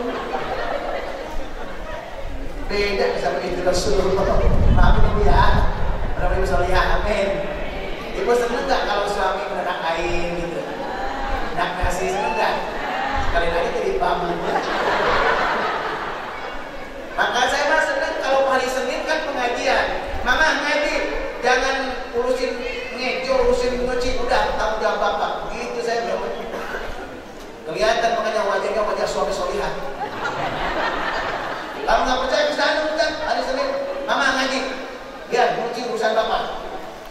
Beda sama istri Rasulullah. Maafin ibu ya, berapa ibu solehah, amin. Ibu seneng nggak kalau suami menenak kain gitu? Nak nasi seneng nggak? Sekali lagi jadi paman. Maka saya mah seneng kalau hari Senin kan pengajian. Mama ngaji, jangan urusin ngejo, urusin nyuci, udah tanggung jawab bapak. Gitu saya bilang. Kelihatan makanya wajahnya wajah suami solihah. Kalau nggak percaya bisa kan hari Senin, mama ngaji, ya nyuci urusan bapak.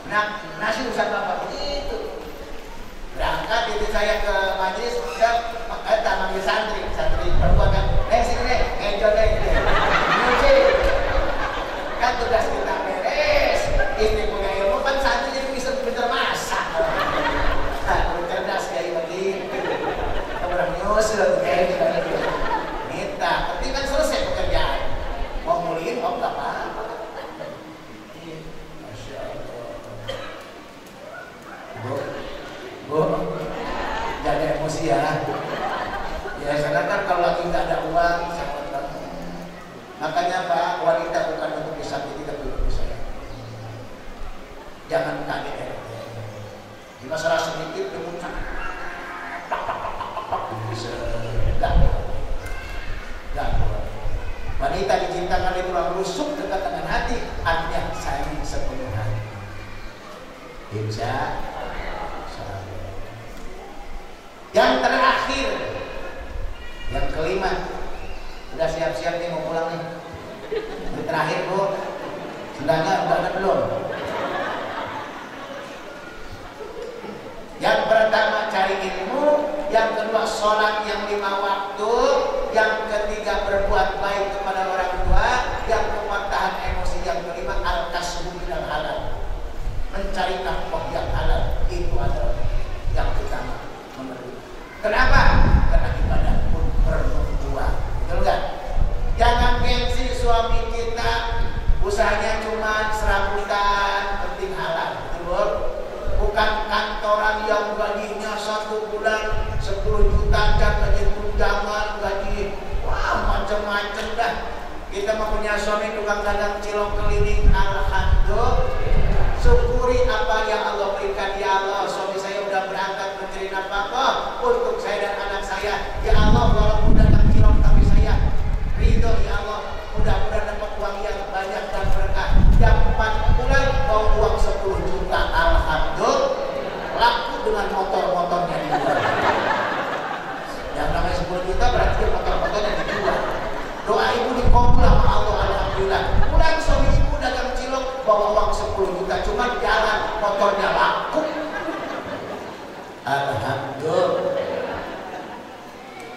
Nah, nasi urusan bapak begitu. Berangkat itu saya ke majelis, udah manggil santri perempuan kan, sini nih, ngejo deh, nyuci. Kan tugas kita beres, istri punya ilmu kan santri jadi bisa pintar masak. Nah, cerdas kayak begitu. Orang nyusul kayak gitu. Minta, penting kan selesai pekerjaan. Mau mulihin, mau nggak apa-apa. Bu, jangan emosi ya. Ya, karena kan kalau lagi nggak ada uang, sangat banget. Makanya Pak, wanita bukan untuk disakiti tapi untuk disayang. Jangan kaget ya. Di masalah sedikit kemuncak, bisa nggak. Wanita dicintakan itu orang rusuk dekat dengan hati, artinya sayang sepenuh hati. Insya yang terakhir, yang kelima, udah siap-siap nih mau pulang nih. Yang terakhir Bu, sendalnya udah ada belum? Yang pertama cari ilmu, yang kedua sholat yang 5 waktu, yang ketiga berbuat baik kepada orang tua, yang keempat tahan emosi, yang kelima al-kasbu minal halal, mencari nafkah yang halal. Itu adalah yang pertama. Kenapa? Karena ibadah pun perlu uang, betul kan? Jangan gengsi suami kita, usahanya cuma serabutan, penting halal, betul? Bukan kantoran yang gajinya 1 bulan 10 juta, gaji tunjangan, gaji, wah macam-macam dah. Kita mempunyai suami tukang dagang cilok keliling, alhamdulillah. Syukuri apa yang Allah berikan. Ya Allah, suami saya udah berangkat mencari nafkah untuk saya dan anak saya. Ya Allah, walaupun dagang cilok tapi saya ridho. Ya Allah, mudah-mudahan dapat uang yang banyak dan berkah. Yang 4 bulan bawa uang 10 juta, alhamdulillah. Laku dengan motor-motornya dijual. Yang namanya 10 juta berarti motor-motornya dijual. Doa ibu dikabul sama Allah, alhamdulillah. Pulang suami ibu dagang cilok bawa uang 10 juta, cuma jalan motornya laku. Alhamdulillah.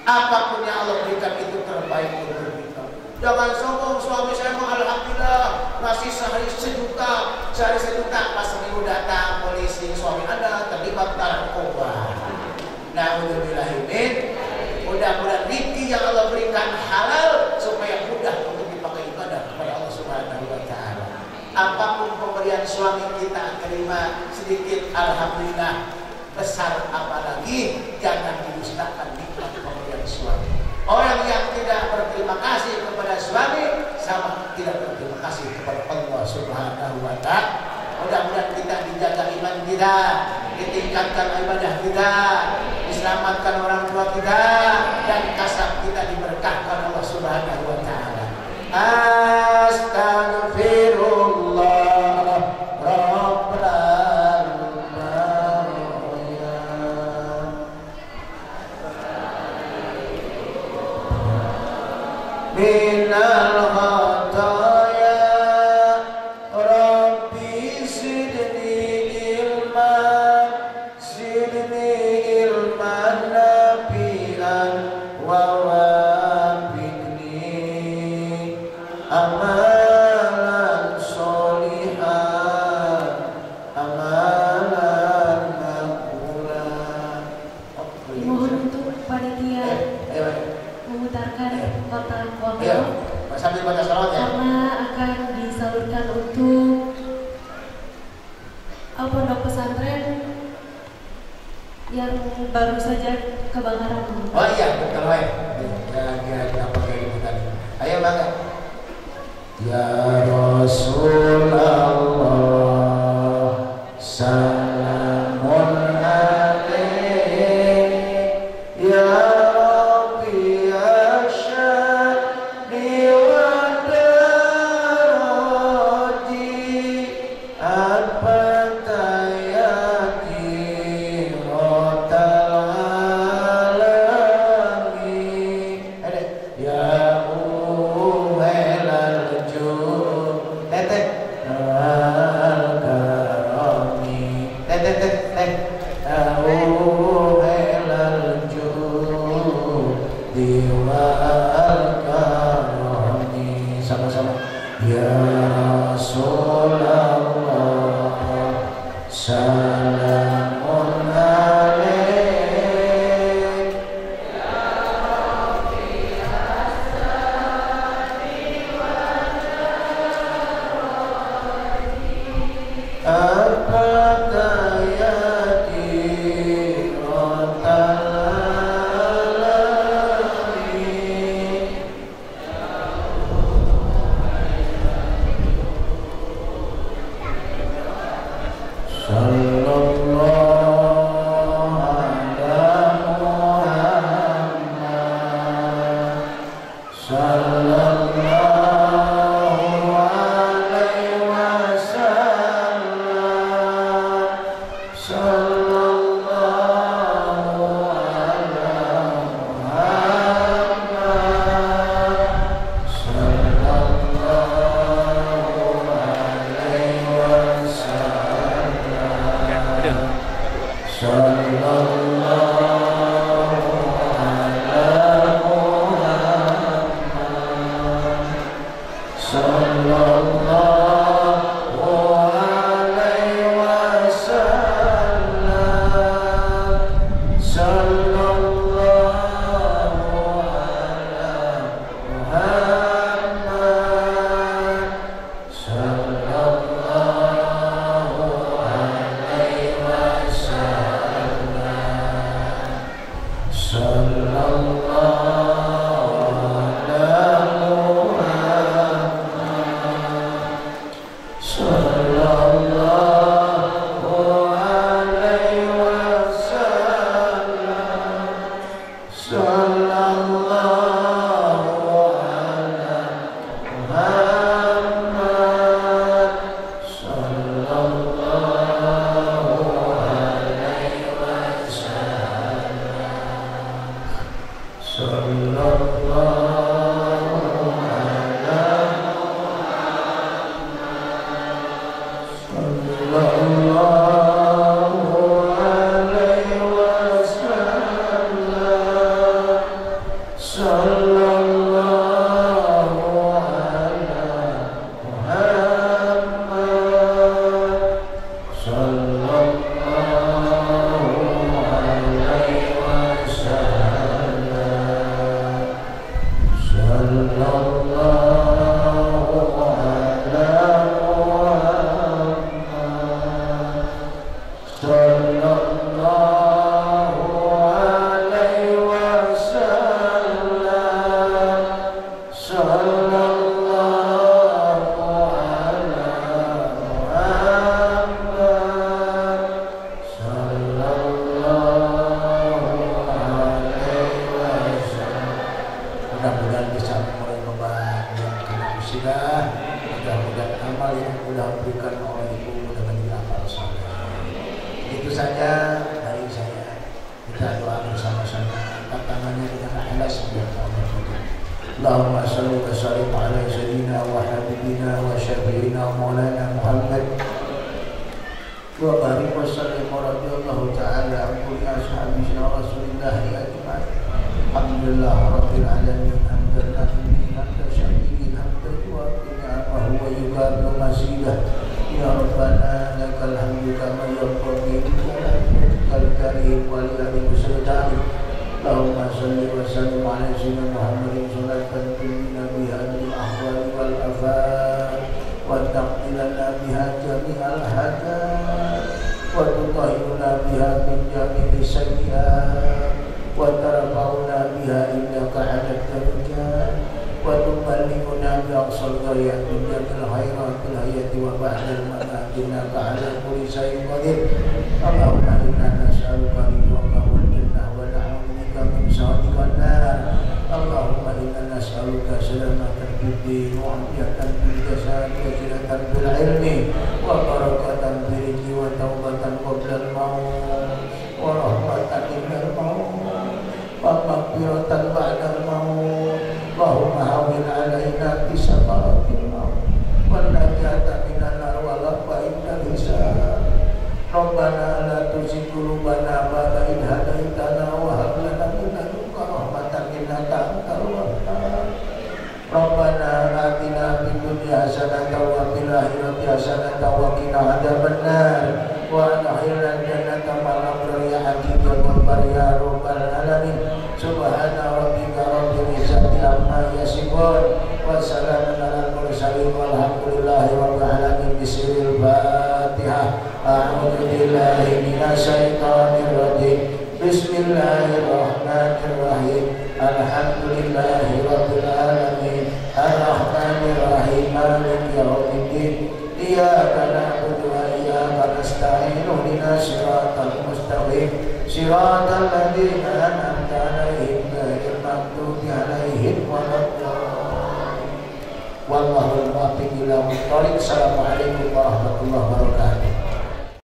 Apapun yang Allah berikan itu terbaik untuk kita. Jangan sombong, suami saya mau alhamdulillah ngasih sehari 1 juta, pas seminggu datang polisi, suami Anda terlibat narkoba. Nauzubillahimin. Mudah-mudahan rezeki yang Allah berikan halal supaya mudah untuk dipakai ibadah kepada Allah Subhanahu wa taala. Apapun pemberian suami kita terima sedikit alhamdulillah, besar apalagi jangan didustakan nikmat pemberian suami. Orang yang tidak berterima kasih kepada suami sama tidak berterima kasih kepada Allah Subhanahu wa taala. Mudah-mudahan kita dijaga iman kita, ditingkatkan ibadah kita, diselamatkan orang tua kita, dan kasab kita diberkahkan Allah Subhanahu wa taala. Astaghfirullah Rabbal alamin. Minal khataya Rabbi zidni ilman nafi'an wa wafiqni amalan sholihan amalan makbulan. Mohon untuk panitia memutarkan kotak Iya, wakaf sambil baca salawat ya. karena akan disalurkan untuk pondok pesantren yang baru saja kebakaran. Oh iya, betul ya. Ya pakai ini tadi. Ayo bangga. Ya Rasulullah, salamun alaik ya Rabbi asyadi wa daraji al-fatayati rotal alami ya uhelal jud al-karami uhelal jud al-karami. Sama-sama ya Rasulullah, salamun alaik ya Rabbi asani wa daraji al-fatayati rotal alami. Sallallahu ala Muhammad, sallallahu alaihi wasallam, sallallahu ala Muhammad, sallallahu alaihi wasallam. Allahumma salli wa sallim ala sayyidina wa habibina wa syafi'ina maulana Muhammad wa barik wa sallim wa radiyallahu ta'ala an kulli ashabi Rasulillah ajma'in. Alhamdulillah rabbil alamin hamdan nafi'in hamdan syakirin hamdan yu'atina wa huwa yuqaddu masidah ya rabbana lakal hamdu kama yanbaghi li jalali wajhika al-karim wa li ajli sultanik. Allahumma salli wa sallim ala sayyidina Muhammadin salatan tunjina biha al ahwal wal afat wa taqilana biha jami'al hadat wa tutahhiruna biha min jami'i sayyi'at wa tarfa'una biha indaka 'ala darajat wa tuballighuna bi aqsal ghayat min jami'il khairatil hayati wa ba'dal mamat innaka 'ala kulli shay'in qadir. Allahumma inna nas'aluka ridhaka wal jannah wa na'udzu bika min sakhatika nar. Allahumma inna nas'aluka salamatan fid din wa 'afiyatan fil jasad wa zinatan fil 'ilmi wa barakatan fil rizqi wa taubatan qabla al-maut wa rahmatan indal maut wa maghfiratan ba'dal maut. Allahumma hawwin 'alaina bi sakaratil maut wa najata minan nar wa lafa indal hisab. Rabbana la tuzigh qulubana ba'da idh hadaitana wa hab lana min ladunka rahmatan innaka antal wahhab. Rabbana atina fid dunya hasanatan wa fil akhirati hasanatan wa qina adzabannar wa adkhilna jannata ma'al abrar ya hakim ya rabbal alamin. Subhana rabbika rabbil izzati amma yasifun wa salamun alal mursalin walhamdulillahi rabbil alamin. Bismillahil Fatihah. A'udzu billahi minasy syaithanir rajim. Bismillahirrahmanirrahim. Alhamdulillahi rabbil alamin. Ar-Rahmanir Rahim. Maliki yaumiddin. Iyyaka na'budu wa iyyaka nasta'in. Ihdinas siratal mustaqim. Siratal ladzina an'amta 'alaihim ghairil maghdubi 'alaihim waladdallin. Wallahul muwaffiq ila aqwamit thoriq. Assalamualaikum.